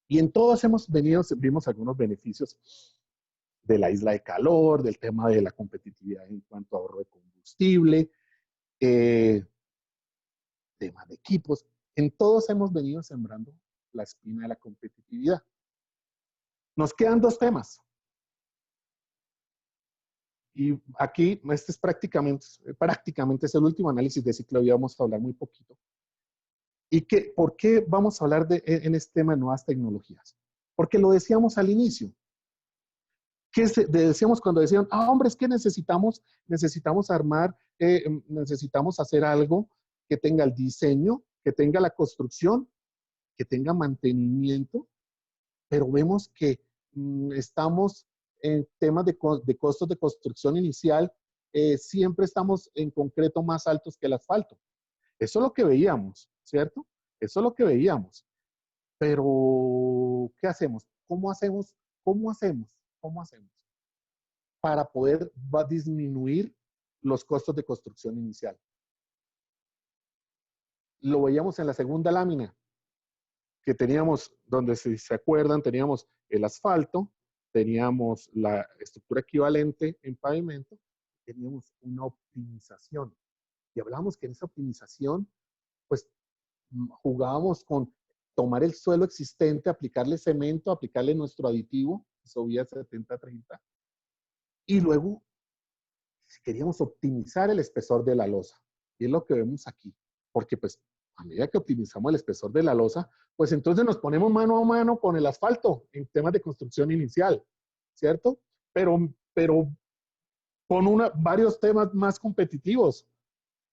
[SPEAKER 2] y en todos vimos algunos beneficios de la isla de calor, del tema de la competitividad en cuanto a ahorro de combustible, tema de equipos. En todos hemos venido sembrando la espina de la competitividad. Nos quedan dos temas. Y aquí, este es prácticamente es el último análisis de ciclo y vamos a hablar muy poquito. ¿Y por qué vamos a hablar en este tema de nuevas tecnologías? Porque lo decíamos al inicio. ¿Qué decíamos cuando decían, hombre, es que necesitamos armar, necesitamos hacer algo que tenga el diseño, que tenga la construcción, que tenga mantenimiento, pero vemos que estamos en temas de costos de construcción inicial, siempre estamos en concreto más altos que el asfalto. Eso es lo que veíamos, ¿cierto? Eso es lo que veíamos. Pero, ¿qué hacemos? ¿Cómo hacemos? ¿Cómo hacemos? ¿Cómo hacemos? Para poder disminuir los costos de construcción inicial. Lo veíamos en la segunda lámina, que teníamos, donde si se acuerdan, teníamos el asfalto, teníamos la estructura equivalente en pavimento, teníamos una optimización. Y hablábamos que en esa optimización, pues, jugábamos con tomar el suelo existente, aplicarle cemento, aplicarle nuestro aditivo, Isovía 70-30, y luego queríamos optimizar el espesor de la losa. Y es lo que vemos aquí. Porque pues a medida que optimizamos el espesor de la losa, pues entonces nos ponemos mano a mano con el asfalto en temas de construcción inicial, ¿cierto? Pero con varios temas más competitivos.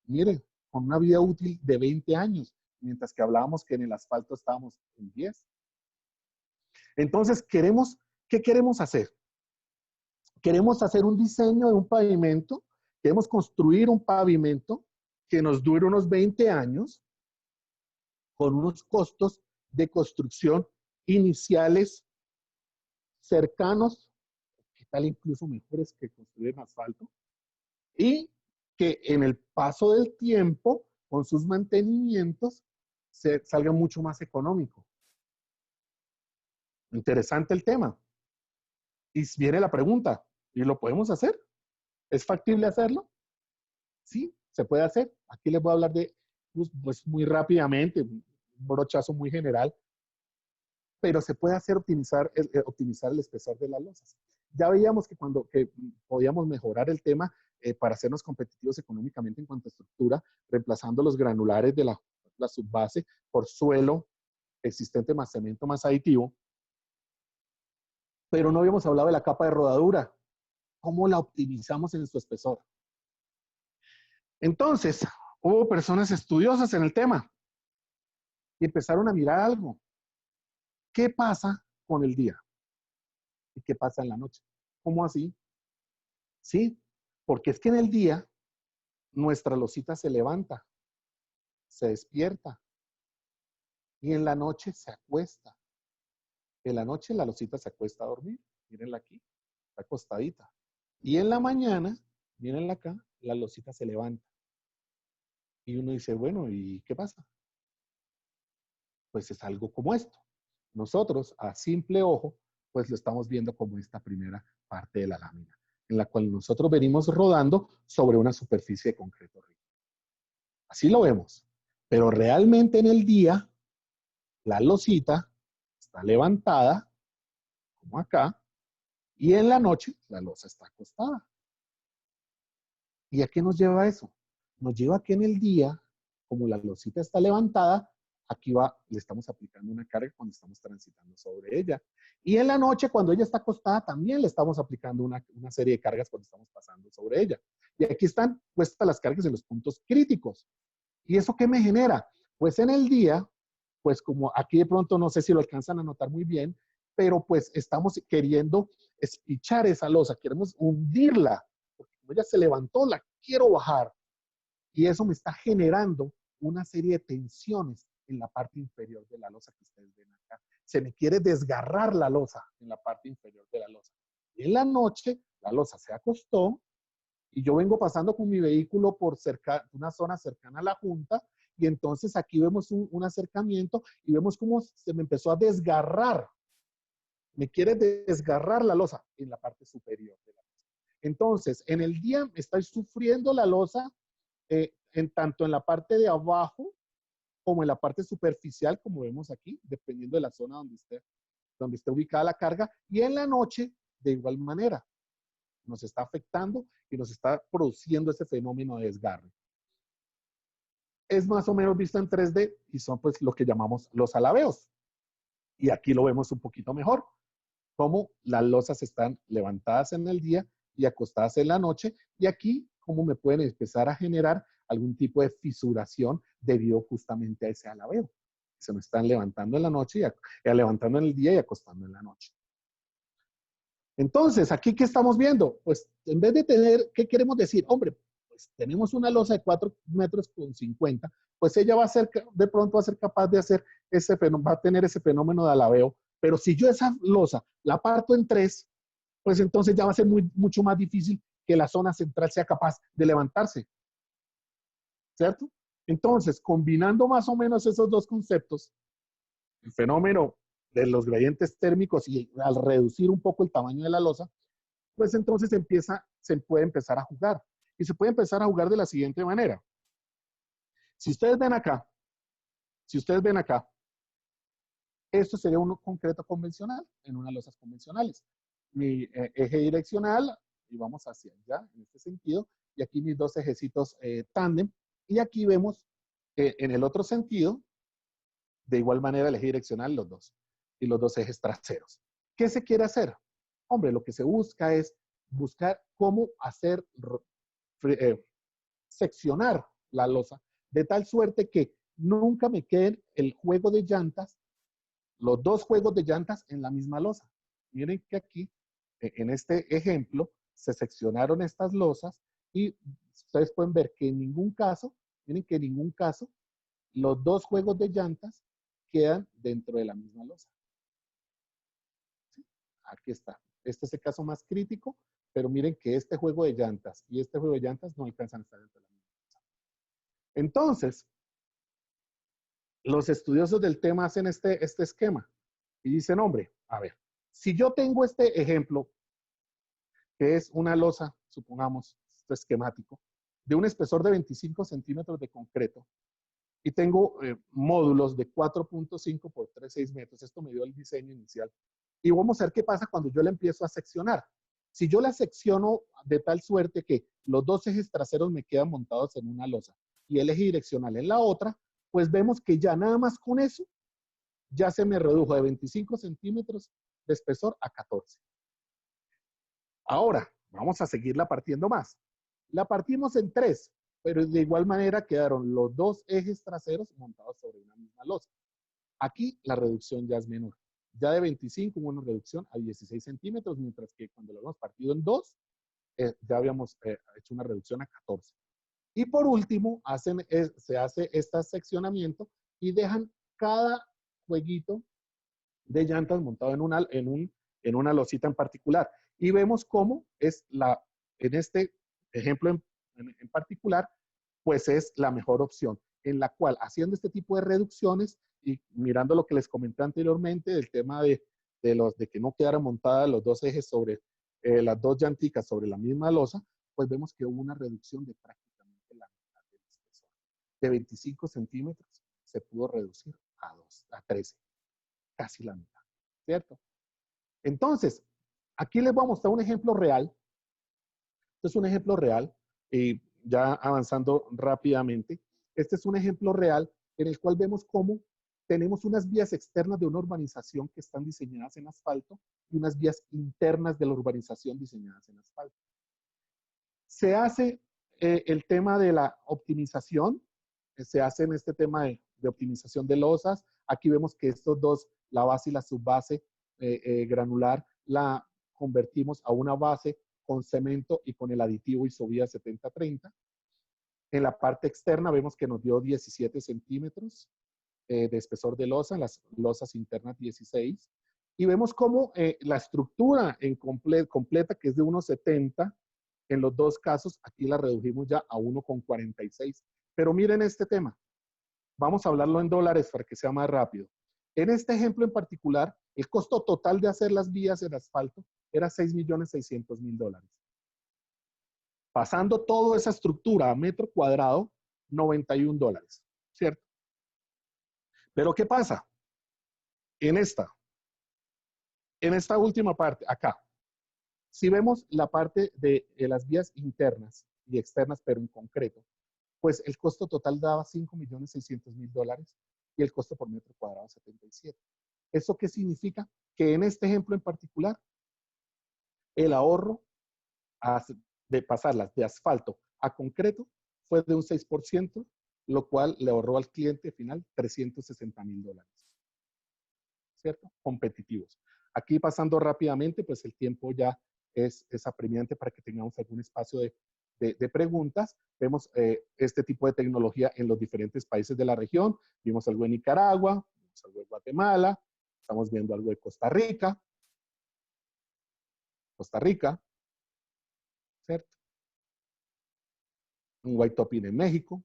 [SPEAKER 2] Miren, con una vida útil de 20 años, mientras que hablábamos que en el asfalto estábamos en 10. Entonces, ¿qué queremos hacer? Queremos hacer un diseño de un pavimento, queremos construir un pavimento que nos dure unos 20 años con unos costos de construcción iniciales cercanos, ¿qué tal incluso mejores que construir en asfalto? Y que en el paso del tiempo, con sus mantenimientos, salga mucho más económico. Interesante el tema. Y viene la pregunta, ¿y lo podemos hacer? ¿Es factible hacerlo? Sí, se puede hacer. Aquí les voy a hablar de, pues muy rápidamente, un brochazo muy general, pero se puede hacer optimizar el espesor de las losas. Ya veíamos que podíamos mejorar el tema para hacernos competitivos económicamente en cuanto a estructura, reemplazando los granulares de la subbase por suelo existente más cemento más aditivo. Pero no habíamos hablado de la capa de rodadura. ¿Cómo la optimizamos en su espesor? Entonces, hubo personas estudiosas en el tema y empezaron a mirar algo. ¿Qué pasa con el día? ¿Y qué pasa en la noche? ¿Cómo así? Sí, porque es que en el día nuestra losita se levanta, se despierta y en la noche se acuesta. En la noche la losita se acuesta a dormir. Mírenla aquí, está acostadita. Y en la mañana, mírenla acá, la losita se levanta. Y uno dice, bueno, ¿y qué pasa? Pues es algo como esto. Nosotros, a simple ojo, pues lo estamos viendo como esta primera parte de la lámina, en la cual nosotros venimos rodando sobre una superficie de concreto rígido. Así lo vemos. Pero realmente en el día, la losita está levantada, como acá, y en la noche la losa está acostada. ¿Y a qué nos lleva eso? Nos lleva a que en el día, como la losita está levantada, aquí le estamos aplicando una carga cuando estamos transitando sobre ella. Y en la noche, cuando ella está acostada, también le estamos aplicando una serie de cargas cuando estamos pasando sobre ella. Y aquí están puestas las cargas en los puntos críticos. ¿Y eso qué me genera? Pues en el día, pues como aquí de pronto no sé si lo alcanzan a notar muy bien, pero pues estamos queriendo espichar esa losa, queremos hundirla, porque como ella se levantó, la quiero bajar. Y eso me está generando una serie de tensiones en la parte inferior de la losa que ustedes ven acá. Se me quiere desgarrar la losa en la parte inferior de la losa. Y en la noche, la losa se acostó y yo vengo pasando con mi vehículo por una zona cercana a la junta y entonces aquí vemos un acercamiento y vemos cómo se me empezó a desgarrar. Me quiere desgarrar la losa en la parte superior de la losa. Entonces, en el día estoy sufriendo la losa tanto en la parte de abajo como en la parte superficial, como vemos aquí, dependiendo de la zona donde esté ubicada la carga, y en la noche, de igual manera, nos está afectando y nos está produciendo ese fenómeno de desgarre. Es más o menos visto en 3D y son pues lo que llamamos los alabeos. Y aquí lo vemos un poquito mejor, cómo las losas están levantadas en el día y acostadas en la noche, y aquí cómo me pueden empezar a generar algún tipo de fisuración debido justamente a ese alabeo. Se me están levantando en la noche, levantando en el día y acostando en la noche. Entonces, ¿aquí qué estamos viendo? Pues en vez de tener, ¿qué queremos decir? Hombre, pues tenemos una losa de 4,50 metros, pues ella va a ser, de pronto va a ser capaz de hacer ese fenómeno, va a tener ese fenómeno de alabeo, pero si yo esa losa la parto en 3, pues entonces ya va a ser mucho más difícil que la zona central sea capaz de levantarse, ¿cierto? Entonces, combinando más o menos esos dos conceptos, el fenómeno de los gradientes térmicos y al reducir un poco el tamaño de la losa, pues entonces se puede empezar a jugar. Y se puede empezar a jugar de la siguiente manera. Si ustedes ven acá, esto sería un concreto convencional en unas losas convencionales. Mi eje direccional, y vamos hacia allá en este sentido, y aquí mis dos ejecitos tándem, y aquí vemos en el otro sentido, de igual manera el eje direccional, los dos, y los dos ejes traseros. ¿Qué se quiere hacer? Hombre, lo que se busca es buscar cómo hacer seccionar la losa de tal suerte que nunca me queden el juego de llantas, los dos juegos de llantas en la misma losa. Miren que aquí, en este ejemplo, se seccionaron estas losas y ustedes pueden ver que en ningún caso, miren que en ningún caso, los dos juegos de llantas quedan dentro de la misma losa. ¿Sí? Aquí está. Este es el caso más crítico, pero miren que este juego de llantas y este juego de llantas no alcanzan a estar dentro de la misma losa. Entonces, los estudiosos del tema hacen este esquema y dicen, hombre, a ver, si yo tengo este ejemplo, que es una losa, supongamos, este esquemático, de un espesor de 25 centímetros de concreto, y tengo módulos de 4.5 por 3,6 metros, esto me dio el diseño inicial, y vamos a ver qué pasa cuando yo la empiezo a seccionar. Si yo la secciono de tal suerte que los dos ejes traseros me quedan montados en una losa y el eje direccional en la otra, pues vemos que ya nada más con eso, ya se me redujo de 25 centímetros de espesor a 14. Ahora, vamos a seguirla partiendo más. La partimos en 3, pero de igual manera quedaron los dos ejes traseros montados sobre una misma losa. Aquí la reducción ya es menor. Ya de 25 hubo una reducción a 16 centímetros, mientras que cuando lo hemos partido en 2, ya habíamos hecho una reducción a 14. Y por último, se hace este seccionamiento y dejan cada jueguito de llantas montado en una losita en particular. Y vemos cómo es en este ejemplo en particular, pues es la mejor opción, en la cual haciendo este tipo de reducciones y mirando lo que les comenté anteriormente del tema de que no quedaran montadas los dos ejes sobre las dos llanticas sobre la misma losa, pues vemos que hubo una reducción de prácticamente la mitad del espesor. De 25 centímetros se pudo reducir a 13, casi la mitad, ¿cierto? Entonces, aquí les voy a mostrar un ejemplo real. Este es un ejemplo real, ya avanzando rápidamente. Este es un ejemplo real en el cual vemos cómo tenemos unas vías externas de una urbanización que están diseñadas en asfalto y unas vías internas de la urbanización diseñadas en asfalto. Se hace el tema de la optimización, se hace en este tema de optimización de losas. Aquí vemos que estos dos, la base y la subbase, granular la convertimos a una base con cemento y con el aditivo Isobía 7030. En la parte externa vemos que nos dio 17 centímetros de espesor de losa, en las losas internas 16. Y vemos cómo la estructura en completa, que es de 1,70, en los dos casos, aquí la redujimos ya a 1,46. Pero miren este tema. Vamos a hablarlo en dólares para que sea más rápido. En este ejemplo en particular, el costo total de hacer las vías en asfalto era $6.600.000. Pasando toda esa estructura a metro cuadrado, $91, ¿cierto? Pero ¿qué pasa? En esta última parte, acá, si vemos la parte de las vías internas y externas, pero en concreto, pues el costo total daba $5.600.000 y el costo por metro cuadrado 77. ¿Eso qué significa? Que en este ejemplo en particular, el ahorro de pasarlas de asfalto a concreto fue de un 6%, lo cual le ahorró al cliente final $360.000. ¿Cierto? Competitivos. Aquí pasando rápidamente, pues el tiempo ya es apremiante para que tengamos algún espacio de preguntas. Vemos este tipo de tecnología en los diferentes países de la región. Vimos algo en Nicaragua, vimos algo de Guatemala, estamos viendo algo de Costa Rica. ¿Cierto? Un white topping en México.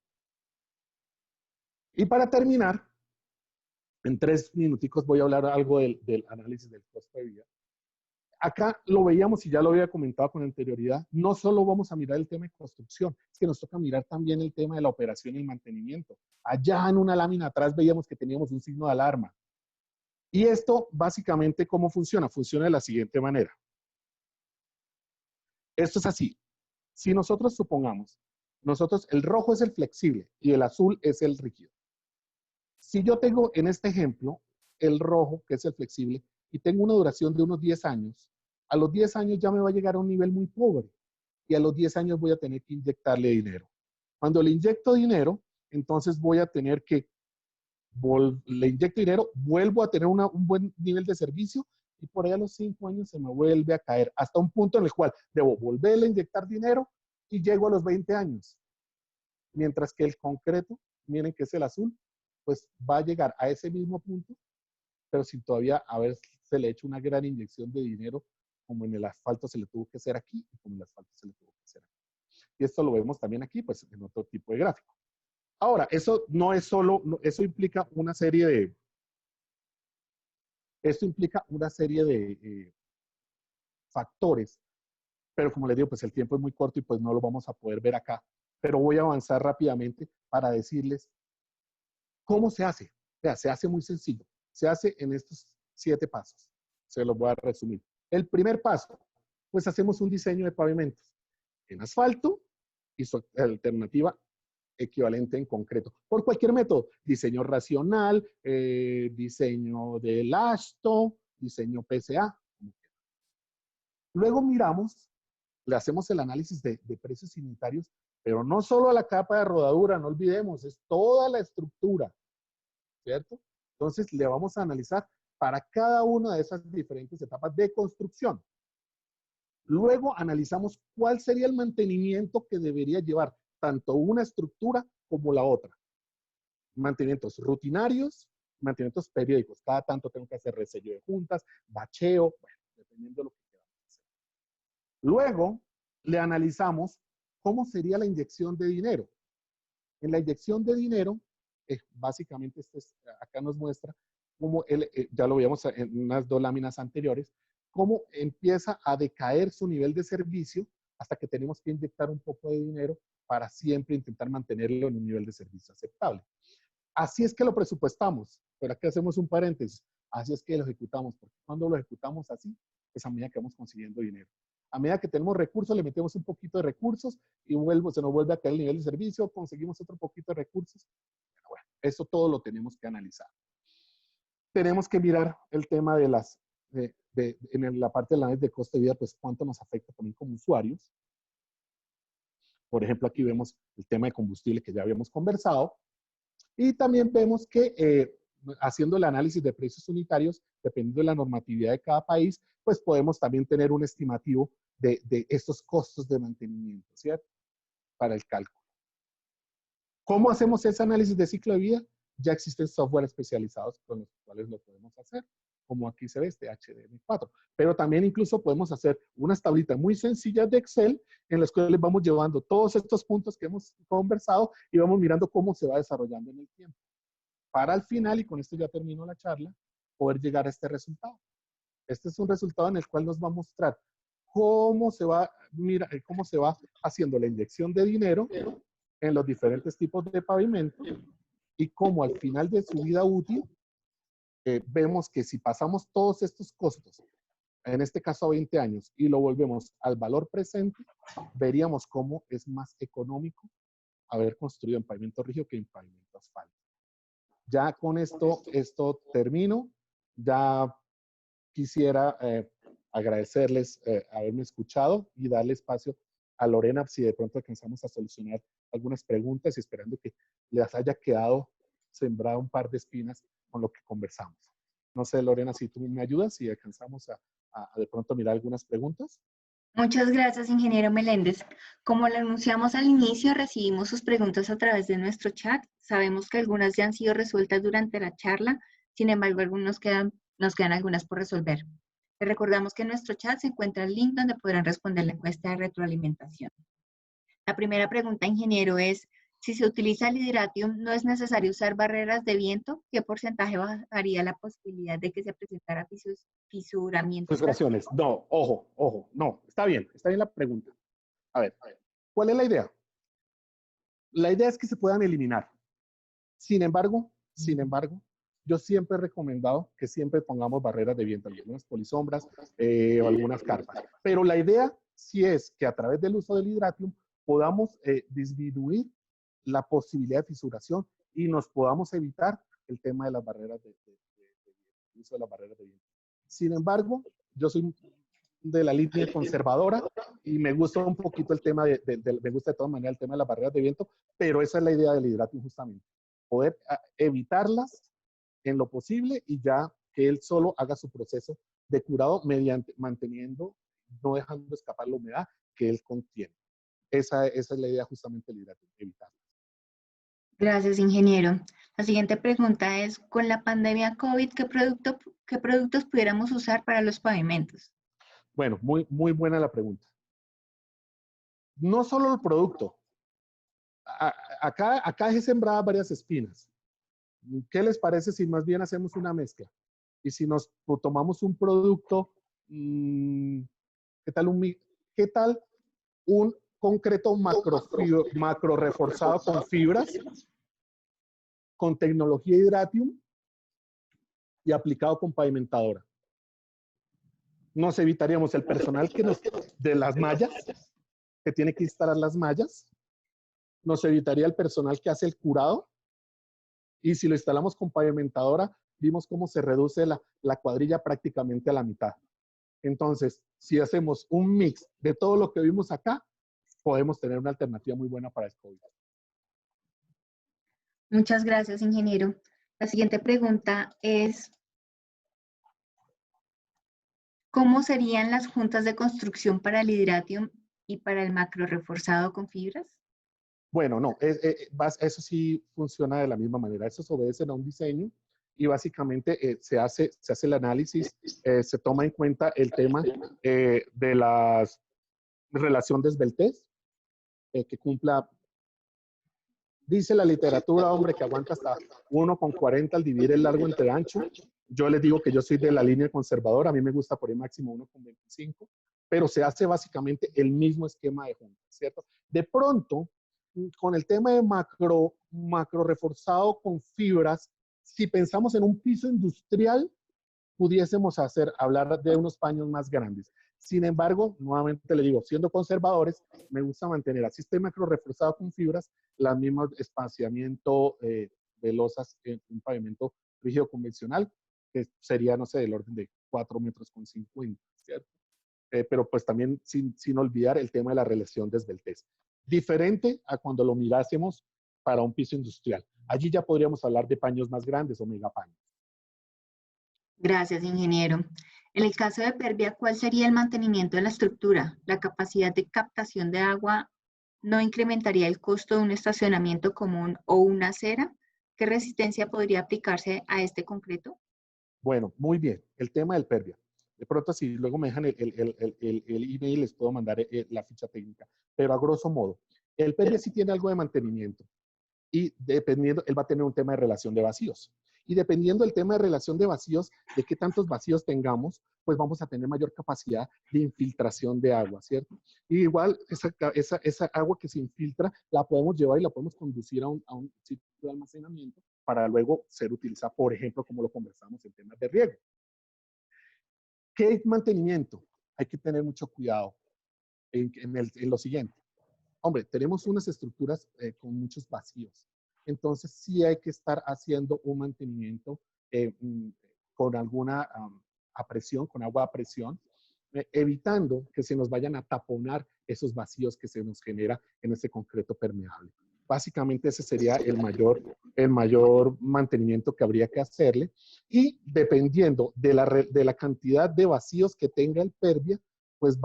[SPEAKER 2] Y para terminar, en 3 minuticos voy a hablar algo del análisis del costo de vida. Acá lo veíamos y ya lo había comentado con anterioridad, no solo vamos a mirar el tema de construcción, es que nos toca mirar también el tema de la operación y el mantenimiento. Allá en una lámina atrás veíamos que teníamos un signo de alarma. Y esto básicamente, ¿cómo funciona? Funciona de la siguiente manera. Esto es así. Si nosotros supongamos, el rojo es el flexible y el azul es el rígido. Si yo tengo en este ejemplo el rojo, que es el flexible, y tengo una duración de unos 10 años, a los 10 años ya me va a llegar a un nivel muy pobre y a los 10 años voy a tener que inyectarle dinero. Cuando le inyecto dinero, entonces voy a tener que, le inyecto dinero, vuelvo a tener un buen nivel de servicio y por ahí a los 5 años se me vuelve a caer hasta un punto en el cual debo volverle a inyectar dinero y llego a los 20 años. Mientras que el concreto, miren que es el azul, pues va a llegar a ese mismo punto, pero sin todavía haberse le hecho una gran inyección de dinero, como en el asfalto se le tuvo que hacer aquí y como en el asfalto se le tuvo que hacer aquí. Y esto lo vemos también aquí, pues en otro tipo de gráfico. Ahora, eso no es solo, eso implica una serie de factores, pero como les digo, pues el tiempo es muy corto y pues no lo vamos a poder ver acá, pero voy a avanzar rápidamente para decirles cómo se hace. O sea, se hace muy sencillo. Se hace en estos 7 pasos. Se los voy a resumir. El primer paso, pues hacemos un diseño de pavimentos en asfalto y su alternativa equivalente en concreto. Por cualquier método, diseño racional, diseño de lasto, diseño PSA. Luego miramos, le hacemos el análisis de precios unitarios, pero no solo a la capa de rodadura, no olvidemos, es toda la estructura, ¿cierto? Entonces le vamos a analizar para cada una de esas diferentes etapas de construcción. Luego analizamos cuál sería el mantenimiento que debería llevar tanto una estructura como la otra. Mantenimientos rutinarios, mantenimientos periódicos. Cada tanto tengo que hacer resello de juntas, bacheo, bueno, dependiendo de lo que queramos hacer. Luego le analizamos cómo sería la inyección de dinero. En la inyección de dinero, básicamente acá nos muestra cómo, ya lo veíamos en unas 2 láminas anteriores, cómo empieza a decaer su nivel de servicio hasta que tenemos que inyectar un poco de dinero para siempre intentar mantenerlo en un nivel de servicio aceptable. Así es que lo presupuestamos, pero aquí hacemos un paréntesis, así es que lo ejecutamos, porque cuando lo ejecutamos así, es a medida que vamos consiguiendo dinero. A medida que tenemos recursos, le metemos un poquito de recursos y se nos vuelve a caer el nivel de servicio, conseguimos otro poquito de recursos. Pero bueno, eso todo lo tenemos que analizar. Tenemos que mirar el tema de en la parte del análisis de costo de vida, pues cuánto nos afecta también como usuarios. Por ejemplo, aquí vemos el tema de combustible que ya habíamos conversado. Y también vemos que haciendo el análisis de precios unitarios, dependiendo de la normatividad de cada país, pues podemos también tener un estimativo de estos costos de mantenimiento, ¿cierto? Para el cálculo. ¿Cómo hacemos ese análisis de ciclo de vida? Ya existen software especializados con los cuales lo podemos hacer, como aquí se ve este HDM4. Pero también incluso podemos hacer unas tablitas muy sencillas de Excel en las cuales vamos llevando todos estos puntos que hemos conversado y vamos mirando cómo se va desarrollando en el tiempo. Para al final, y con esto ya termino la charla, poder llegar a este resultado. Este es un resultado en el cual nos va a mostrar cómo se va, mira, cómo se va haciendo la inyección de dinero en los diferentes tipos de pavimento y cómo al final de su vida útil vemos que si pasamos todos estos costos, en este caso a 20 años, y lo volvemos al valor presente, veríamos cómo es más económico haber construido en pavimento rígido que en pavimento asfalto. Ya con esto termino. Ya quisiera agradecerles haberme escuchado y darle espacio a Lorena si de pronto alcanzamos a solucionar algunas preguntas y esperando que les haya quedado sembrado un par de espinas con lo que conversamos. No sé, Lorena, si tú me ayudas, si alcanzamos a de pronto mirar algunas preguntas.
[SPEAKER 1] Muchas gracias, ingeniero Meléndez. Como lo anunciamos al inicio, recibimos sus preguntas a través de nuestro chat. Sabemos que algunas ya han sido resueltas durante la charla, sin embargo, nos quedan algunas por resolver. Les recordamos que en nuestro chat se encuentra el link donde podrán responder la encuesta de retroalimentación. La primera pregunta, ingeniero, es, si se utiliza el Hidratium, ¿no es necesario usar barreras de viento? ¿Qué porcentaje bajaría la posibilidad de que se presentara fisuramiento?
[SPEAKER 2] Fisuraciones. No, ojo, no. Está bien la pregunta. A ver, ¿cuál es la idea? La idea es que se puedan eliminar. Sin embargo, yo siempre he recomendado que siempre pongamos barreras de viento, algunas polisombras o algunas carpas. Pero la idea sí es que a través del uso del Hidratium podamos disminuir la posibilidad de fisuración y nos podamos evitar el tema de las barreras de uso de las barreras de viento. Sin embargo, yo soy de la línea conservadora y me gusta un poquito el tema me gusta de todas maneras el tema de las barreras de viento, pero esa es la idea del Hidratium justamente, poder evitarlas en lo posible y ya que él solo haga su proceso de curado manteniendo, no dejando escapar la humedad que él contiene. Esa es la idea justamente del Hidratium, evitarlas.
[SPEAKER 1] Gracias, ingeniero. La siguiente pregunta es, con la pandemia COVID, ¿qué productos pudiéramos usar para los pavimentos?
[SPEAKER 2] Bueno, muy buena la pregunta. No solo el producto. Acá he sembrado varias espinas. ¿Qué les parece si más bien hacemos una mezcla? Y si nos tomamos un producto, ¿qué tal un concreto macro reforzado con fibras, con tecnología Hidratium y aplicado con pavimentadora? Nos evitaríamos el personal de las mallas, que tiene que instalar las mallas. Nos evitaría el personal que hace el curado. Y si lo instalamos con pavimentadora, vimos cómo se reduce la cuadrilla prácticamente a la mitad. Entonces, si hacemos un mix de todo lo que vimos acá, podemos tener una alternativa muy buena para el COVID.
[SPEAKER 1] Muchas gracias, ingeniero. La siguiente pregunta es, ¿cómo serían las juntas de construcción para el Hidratium y para el macro reforzado con fibras?
[SPEAKER 2] Bueno, no, eso sí funciona de la misma manera. Eso se obedece a un diseño y básicamente se hace el análisis, se toma en cuenta el tema de la relación de esbeltez, que cumpla, dice la literatura, hombre, que aguanta hasta 1,40 al dividir el largo entre ancho. Yo les digo que yo soy de la línea conservadora, a mí me gusta por ahí máximo 1,25, pero se hace básicamente el mismo esquema de junta, ¿cierto? De pronto, con el tema de macro reforzado con fibras, si pensamos en un piso industrial, pudiésemos hablar de unos paños más grandes. Sin embargo, nuevamente le digo, siendo conservadores, me gusta mantener así este macro reforzado con fibras, las mismas espaciamiento de losas en un pavimento rígido convencional, que sería, no sé, del orden de 4,50 metros, ¿cierto? Pero pues también sin olvidar el tema de la relación de esbeltez. Diferente a cuando lo mirásemos para un piso industrial. Allí ya podríamos hablar de paños más grandes o megapaños.
[SPEAKER 1] Gracias, ingeniero. En el caso de pérdida, ¿cuál sería el mantenimiento de la estructura? ¿La capacidad de captación de agua no incrementaría el costo de un estacionamiento común o una acera? ¿Qué resistencia podría aplicarse a este concreto?
[SPEAKER 2] Bueno, muy bien. El tema del pérdida. De pronto, si luego me dejan el email, les puedo mandar la ficha técnica. Pero a grosso modo, el pérdida sí tiene algo de mantenimiento. Y dependiendo, él va a tener un tema de relación de vacíos. Y dependiendo del tema de relación de vacíos, de qué tantos vacíos tengamos, pues vamos a tener mayor capacidad de infiltración de agua, ¿cierto? Y igual esa agua que se infiltra la podemos llevar y la podemos conducir a un sitio de almacenamiento para luego ser utilizada, por ejemplo, como lo conversamos en temas de riego. ¿Qué mantenimiento? Hay que tener mucho cuidado en lo siguiente. Hombre, tenemos unas estructuras con muchos vacíos. Entonces, sí hay que estar haciendo un mantenimiento con alguna apresión, con agua a presión, evitando que se nos vayan a taponar esos vacíos que se nos genera en ese concreto permeable. Básicamente ese sería el mayor mantenimiento que habría que hacerle. Y dependiendo de la cantidad de vacíos que tenga el pérdida, pues,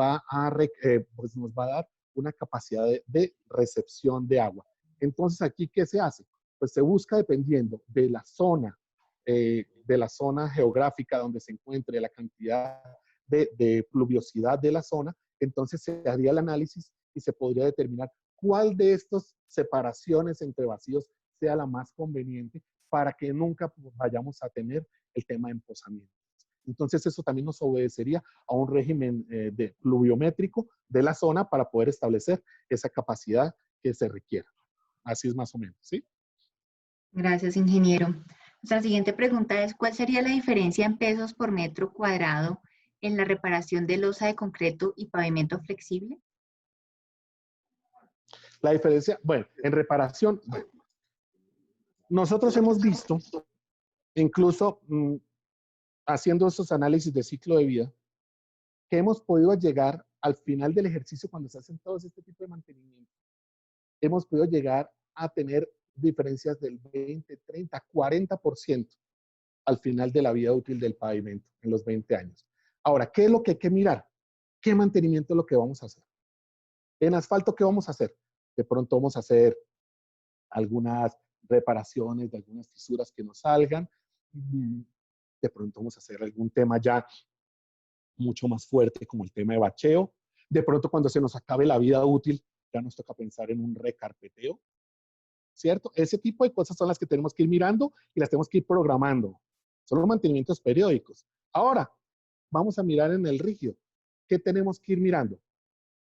[SPEAKER 2] pues nos va a dar una capacidad de recepción de agua. Entonces, ¿aquí qué se hace? Pues se busca dependiendo de la zona geográfica donde se encuentre, la cantidad de pluviosidad de la zona, entonces se haría el análisis y se podría determinar cuál de estas separaciones entre vacíos sea la más conveniente para que nunca vayamos a tener el tema de empozamiento. Entonces, eso también nos obedecería a un régimen pluviométrico de la zona para poder establecer esa capacidad que se requiera. Así es más o menos, ¿sí?
[SPEAKER 1] Gracias, ingeniero. Nuestra siguiente pregunta es, ¿cuál sería la diferencia en pesos por metro cuadrado en la reparación de losa de concreto y pavimento flexible?
[SPEAKER 2] La diferencia, bueno, en reparación, bueno, nosotros hemos visto, incluso haciendo esos análisis de ciclo de vida, que hemos podido llegar al final del ejercicio cuando se hacen todos este tipo de mantenimiento. Hemos podido llegar a tener diferencias del 20, 30, 40% al final de la vida útil del pavimento en los 20 años. Ahora, ¿qué es lo que hay que mirar? ¿Qué mantenimiento es lo que vamos a hacer? En asfalto, ¿qué vamos a hacer? De pronto vamos a hacer algunas reparaciones de algunas fisuras que nos salgan. De pronto vamos a hacer algún tema ya mucho más fuerte como el tema de bacheo. De pronto cuando se nos acabe la vida útil, ya nos toca pensar en un recarpeteo, ¿cierto? Ese tipo de cosas son las que tenemos que ir mirando y las tenemos que ir programando. Son los mantenimientos periódicos. Ahora, vamos a mirar en el rígido. ¿Qué tenemos que ir mirando?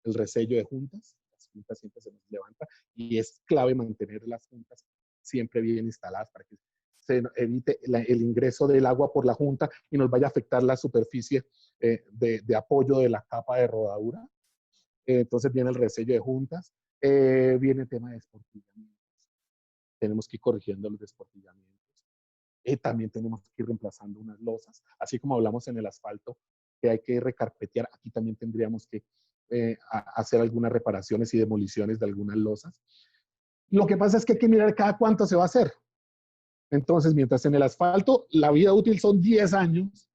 [SPEAKER 2] El resello de juntas. Las juntas siempre se nos levanta y es clave mantener las juntas siempre bien instaladas para que se evite el ingreso del agua por la junta y nos vaya a afectar la superficie de apoyo de la capa de rodadura. Entonces viene el resello de juntas, viene el tema de desportillamientos. Tenemos que ir corrigiendo los desportillamientos. También tenemos que ir reemplazando unas losas, así como hablamos en el asfalto, que hay que recarpetear, aquí también tendríamos que hacer algunas reparaciones y demoliciones de algunas losas. Lo que pasa es que hay que mirar cada cuánto se va a hacer. Entonces, mientras en el asfalto la vida útil son 10 años,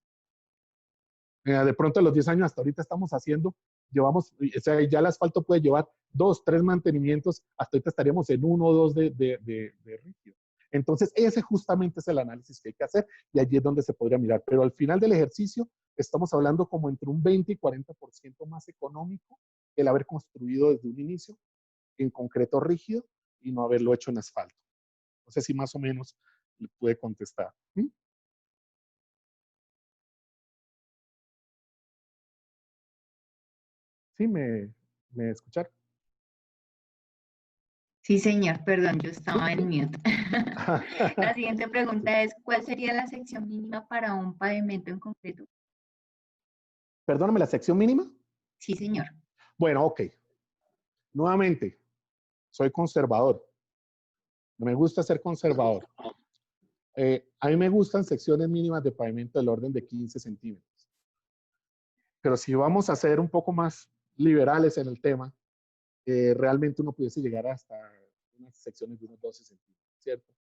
[SPEAKER 2] de pronto a los 10 años hasta ahorita estamos haciendo, llevamos, o sea, ya el asfalto puede llevar 2, 3 mantenimientos, hasta ahorita estaríamos en 1 o 2 de rígido. Entonces, ese justamente es el análisis que hay que hacer y allí es donde se podría mirar. Pero al final del ejercicio, estamos hablando como entre un 20 y 40% más económico el haber construido desde un inicio en concreto rígido y no haberlo hecho en asfalto. No sé si más o menos le puede contestar. ¿Sí? ¿Me escucharon?
[SPEAKER 1] Sí, señor, perdón, yo estaba en mute. La siguiente pregunta es, ¿cuál sería la sección mínima para un pavimento en concreto?
[SPEAKER 2] Perdóname, ¿la sección mínima?
[SPEAKER 1] Sí, señor.
[SPEAKER 2] Bueno, ok. Nuevamente, soy conservador. Me gusta ser conservador. A mí me gustan secciones mínimas de pavimento del orden de 15 centímetros. Pero si vamos a ser un poco más liberales en el tema, realmente uno pudiese llegar hasta unas secciones de unos 12 centímetros, ¿cierto?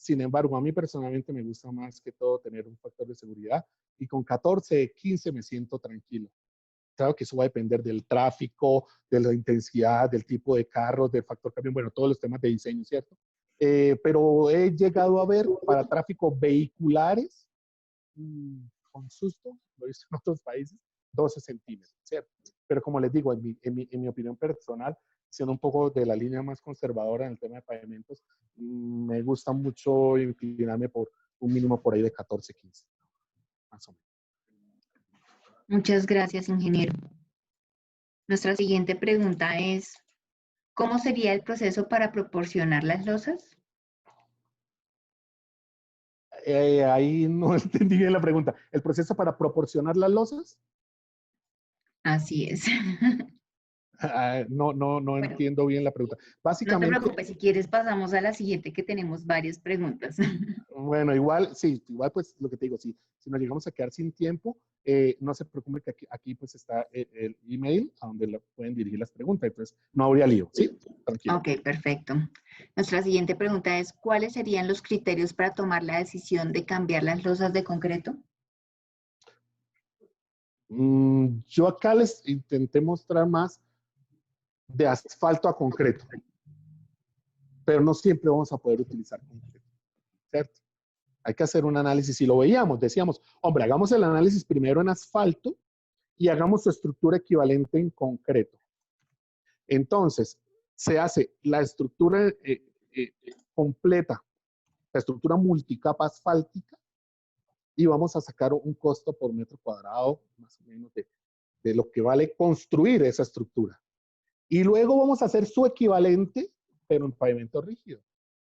[SPEAKER 2] Sin embargo, a mí personalmente me gusta más que todo tener un factor de seguridad y con 14, 15 me siento tranquilo. Claro que eso va a depender del tráfico, de la intensidad, del tipo de carros, del factor camión, bueno, todos los temas de diseño, ¿cierto? Pero he llegado a ver para tráfico vehiculares, con susto, lo he visto en otros países, 12 centímetros, ¿cierto? Pero como les digo, en mi opinión personal, siendo un poco de la línea más conservadora en el tema de pavimentos, me gusta mucho inclinarme por un mínimo por ahí de 14, 15, más o menos.
[SPEAKER 1] Muchas gracias, ingeniero. Nuestra siguiente pregunta es, ¿cómo sería el proceso para proporcionar las losas?
[SPEAKER 2] Ahí no entendí bien la pregunta. ¿El proceso para proporcionar las losas?
[SPEAKER 1] Así es.
[SPEAKER 2] No
[SPEAKER 1] Bueno,
[SPEAKER 2] entiendo bien la pregunta.
[SPEAKER 1] no te
[SPEAKER 2] Básicamente,
[SPEAKER 1] preocupes, si quieres pasamos a la siguiente que tenemos varias preguntas.
[SPEAKER 2] bueno, igual, sí, igual pues lo que te digo, si nos llegamos a quedar sin tiempo, no se preocupe que aquí pues está el email a donde pueden dirigir las preguntas, entonces no habría lío, ¿sí? Tranquilo.
[SPEAKER 1] Ok, perfecto. Nuestra siguiente pregunta es, ¿cuáles serían los criterios para tomar la decisión de cambiar las losas de concreto?
[SPEAKER 2] Yo acá les intenté mostrar más de asfalto a concreto, pero no siempre vamos a poder utilizar concreto, ¿cierto? Hay que hacer un análisis, y lo veíamos, decíamos, hombre, hagamos el análisis primero en asfalto y hagamos su estructura equivalente en concreto. Entonces, se hace la estructura completa, la estructura multicapa asfáltica, y vamos a sacar un costo por metro cuadrado, más o menos, de lo que vale construir esa estructura. Y luego vamos a hacer su equivalente, pero en pavimento rígido,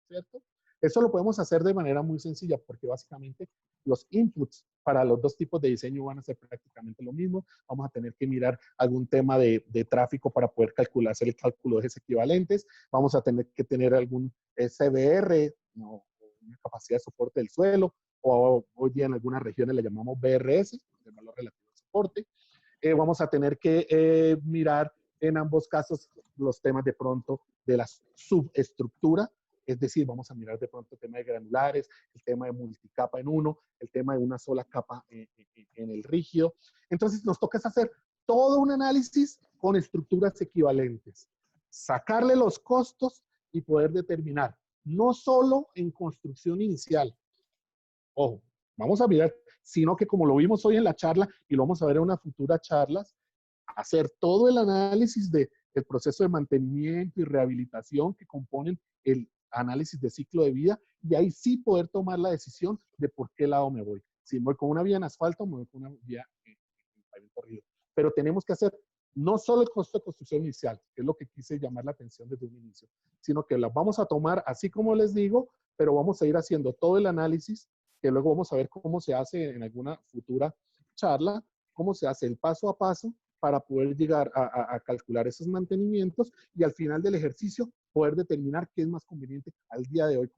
[SPEAKER 2] ¿cierto? Eso lo podemos hacer de manera muy sencilla, porque básicamente los inputs para los dos tipos de diseño van a ser prácticamente lo mismo. Vamos a tener que mirar algún tema de tráfico para poder hacer el cálculo de esos equivalentes. Vamos a tener que tener algún CBR, ¿no? Una capacidad de soporte del suelo, o hoy día en algunas regiones le llamamos BRS, el valor relativo de soporte. Vamos a tener que mirar en ambos casos los temas de pronto de la subestructura, es decir, vamos a mirar de pronto el tema de granulares, el tema de multicapa en uno, el tema de una sola capa en el rígido. Entonces nos toca hacer todo un análisis con estructuras equivalentes, sacarle los costos y poder determinar, no solo en construcción inicial, ojo, vamos a mirar, sino que como lo vimos hoy en la charla y lo vamos a ver en una futura charla, hacer todo el análisis del proceso de mantenimiento y rehabilitación que componen el análisis de ciclo de vida, y ahí sí poder tomar la decisión de por qué lado me voy. Si me voy con una vía en asfalto, me voy con una vía en pavimento rígido. Pero tenemos que hacer no solo el costo de construcción inicial, que es lo que quise llamar la atención desde un inicio, sino que las vamos a tomar así como les digo, pero vamos a ir haciendo todo el análisis, que luego vamos a ver cómo se hace en alguna futura charla, cómo se hace el paso a paso para poder llegar a calcular esos mantenimientos y al final del ejercicio poder determinar qué es más conveniente al día de hoy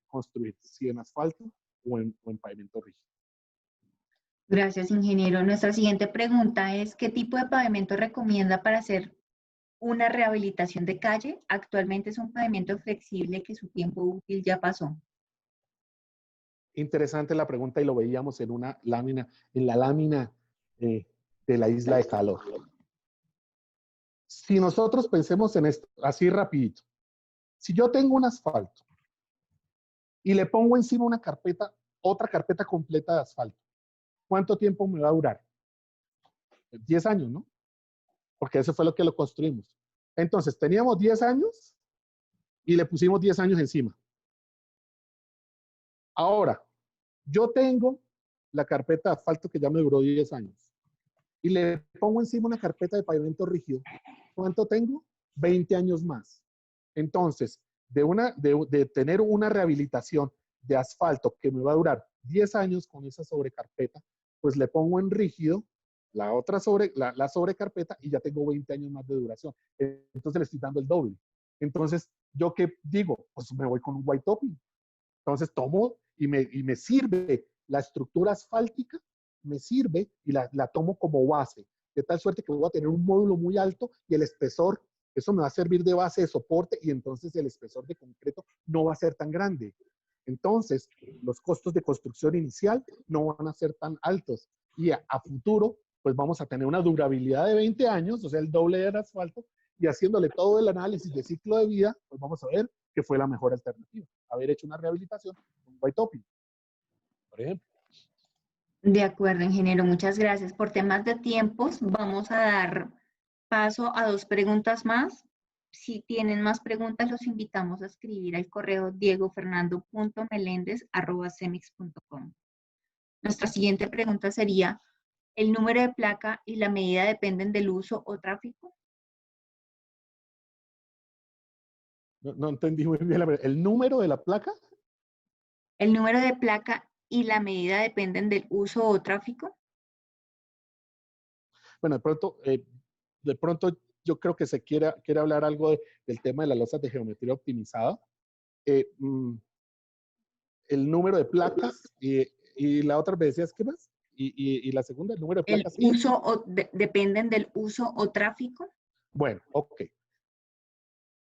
[SPEAKER 2] construir, si en asfalto o en pavimento rígido.
[SPEAKER 1] Gracias, ingeniero. Nuestra siguiente pregunta es, ¿qué tipo de pavimento recomienda para hacer una rehabilitación de calle? Actualmente es un pavimento flexible que su tiempo útil ya pasó.
[SPEAKER 2] Interesante la pregunta, y lo veíamos en una lámina, en la lámina de la isla de calor. Si nosotros pensemos en esto, así rapidito, si yo tengo un asfalto y le pongo encima una carpeta, otra carpeta completa de asfalto, ¿cuánto tiempo me va a durar? 10 años, ¿no? Porque eso fue lo que lo construimos. Entonces, teníamos 10 años y le pusimos 10 años encima. Ahora, yo tengo la carpeta de asfalto que ya me duró 10 años y le pongo encima una carpeta de pavimento rígido. ¿Cuánto tengo? 20 años más. Entonces, de tener una rehabilitación de asfalto que me va a durar 10 años con esa sobrecarpeta, pues le pongo en rígido la sobrecarpeta y ya tengo 20 años más de duración. Entonces le estoy dando el doble. Entonces, ¿yo qué digo? Pues me voy con un white topping. Entonces tomo y me sirve la estructura asfáltica, me sirve y la tomo como base, de tal suerte que voy a tener un módulo muy alto y el espesor, eso me va a servir de base de soporte, y entonces el espesor de concreto no va a ser tan grande. Entonces, los costos de construcción inicial no van a ser tan altos y a futuro, pues vamos a tener una durabilidad de 20 años, o sea, el doble del asfalto, y haciéndole todo el análisis de ciclo de vida, pues vamos a ver que fue la mejor alternativa, haber hecho una rehabilitación, un white topping, por ejemplo.
[SPEAKER 1] De acuerdo, ingeniero, muchas gracias. Por temas de tiempos, vamos a dar paso a 2 preguntas más. Si tienen más preguntas, los invitamos a escribir al correo diegofernando.melendez@cemix.com. Nuestra siguiente pregunta sería, ¿el número de placa y la medida dependen del uso o tráfico?
[SPEAKER 2] No entendí muy bien el número de la placa.
[SPEAKER 1] ¿El número de placa y la medida dependen del uso o tráfico?
[SPEAKER 2] Bueno, de pronto yo creo que se quiere hablar algo del tema de las losas de geometría optimizada. Eh, mm, el número de placas y la otra me decías, ¿qué más? Y la segunda, el número de
[SPEAKER 1] ¿El
[SPEAKER 2] placas y...
[SPEAKER 1] uso o dependen del uso o tráfico?
[SPEAKER 2] Bueno, ok.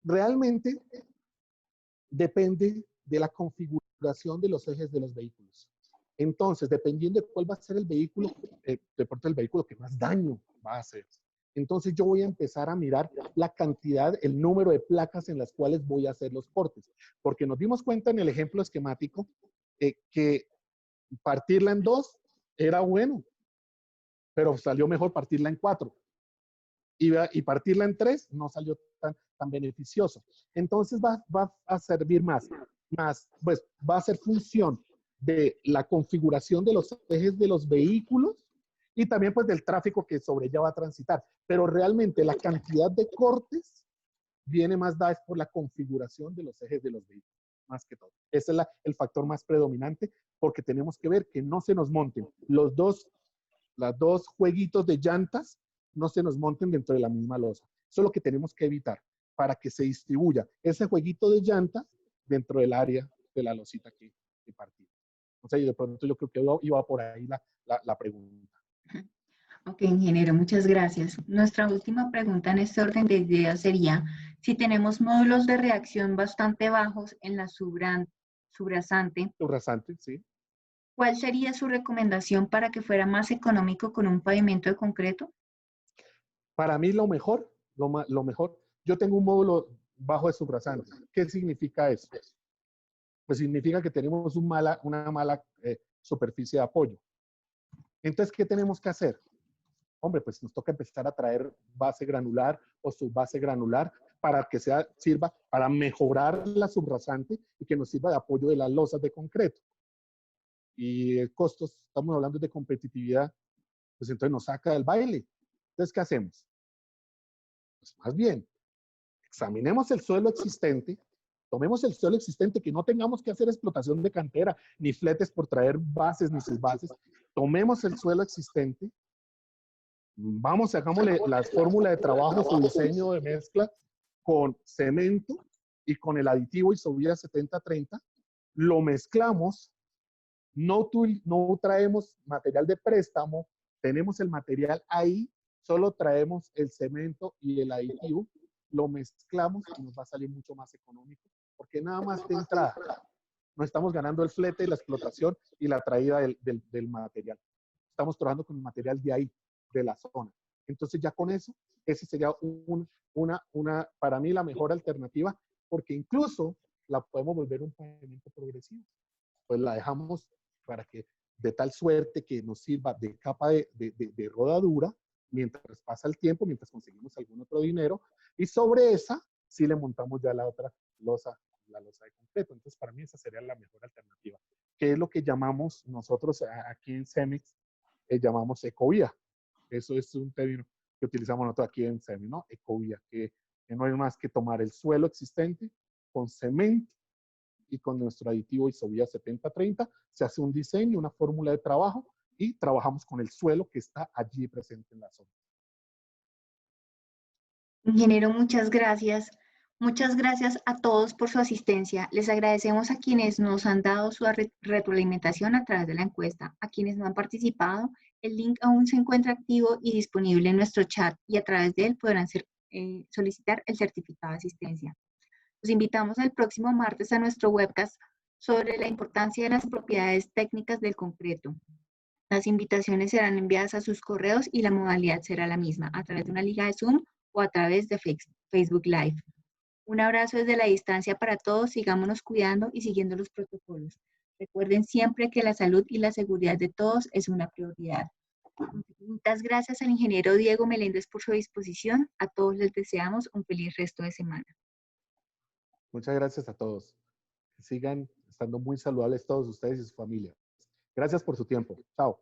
[SPEAKER 2] Realmente depende de la configuración de los ejes de los vehículos. Entonces, dependiendo de cuál va a ser el vehículo, de pronto el vehículo que más daño va a hacer. Entonces yo voy a empezar a mirar la cantidad, el número de placas en las cuales voy a hacer los cortes. Porque nos dimos cuenta en el ejemplo esquemático que partirla en 2 era bueno, pero salió mejor partirla en 4. Y partirla en 3 no salió tan beneficioso. Entonces va a servir más, pues va a ser función de la configuración de los ejes de los vehículos y también pues del tráfico que sobre ella va a transitar. Pero realmente la cantidad de cortes viene más dada por la configuración de los ejes de los vehículos, más que todo. Ese es el factor más predominante porque tenemos que ver que no se nos monten los dos jueguitos de llantas, no se nos monten dentro de la misma losa. Eso es lo que tenemos que evitar para que se distribuya ese jueguito de llantas dentro del área de la losita que partimos. O sea, y de pronto yo creo que iba por ahí la pregunta.
[SPEAKER 1] Ok, ingeniero, muchas gracias. Nuestra última pregunta en este orden de ideas sería, si tenemos módulos de reacción bastante bajos en la subrasante,
[SPEAKER 2] Subrasante, sí.
[SPEAKER 1] ¿cuál sería su recomendación para que fuera más económico con un pavimento de concreto?
[SPEAKER 2] Para mí lo mejor, yo tengo un módulo bajo de subrasante. ¿Qué significa eso? Pues significa que tenemos una mala superficie de apoyo. Entonces, ¿qué tenemos que hacer? Hombre, pues nos toca empezar a traer base granular o subbase granular para que sirva para mejorar la subrasante y que nos sirva de apoyo de las losas de concreto. Y costos, estamos hablando de competitividad, pues entonces nos saca del baile. Entonces, ¿qué hacemos? Pues más bien, examinemos el suelo existente, tomemos el suelo existente, que no tengamos que hacer explotación de cantera, ni fletes por traer bases ni subbases. Tomemos el suelo existente, vamos, hagámosle la fórmula de trabajo, su diseño de mezcla con cemento y con el aditivo Isovia 7030, lo mezclamos, no traemos material de préstamo, tenemos el material ahí, solo traemos el cemento y el aditivo, lo mezclamos y nos va a salir mucho más económico, porque nada más de entrada no estamos ganando el flete y la explotación y la traída del material. Estamos trabajando con el material de ahí, de la zona. Entonces ya con eso, ese sería para mí la mejor alternativa, porque incluso la podemos volver un pavimento progresivo. Pues la dejamos para que de tal suerte que nos sirva de capa de rodadura mientras pasa el tiempo, mientras conseguimos algún otro dinero, y sobre esa sí le montamos ya la otra losa, la losa de concreto. Entonces para mí esa sería la mejor alternativa, que es lo que llamamos nosotros aquí en CEMIX, llamamos ecovía. Eso es un término que utilizamos nosotros aquí en CEMIX, ¿no? Ecovía, que no es más que tomar el suelo existente con cemento y con nuestro aditivo Isovia 7030 se hace un diseño, una fórmula de trabajo y trabajamos con el suelo que está allí presente en la zona.
[SPEAKER 1] Ingeniero, muchas gracias. Muchas gracias a todos por su asistencia. Les agradecemos a quienes nos han dado su retroalimentación a través de la encuesta. A quienes no han participado, el link aún se encuentra activo y disponible en nuestro chat y a través de él podrán solicitar el certificado de asistencia. Los invitamos el próximo martes a nuestro webcast sobre la importancia de las propiedades técnicas del concreto. Las invitaciones serán enviadas a sus correos y la modalidad será la misma, a través de una liga de Zoom o a través de Facebook Live. Un abrazo desde la distancia para todos, sigámonos cuidando y siguiendo los protocolos. Recuerden siempre que la salud y la seguridad de todos es una prioridad. Muchas gracias al ingeniero Diego Meléndez por su disposición. A todos les deseamos un feliz resto de semana.
[SPEAKER 2] Muchas gracias a todos. Que sigan estando muy saludables todos ustedes y su familia. Gracias por su tiempo. Chao.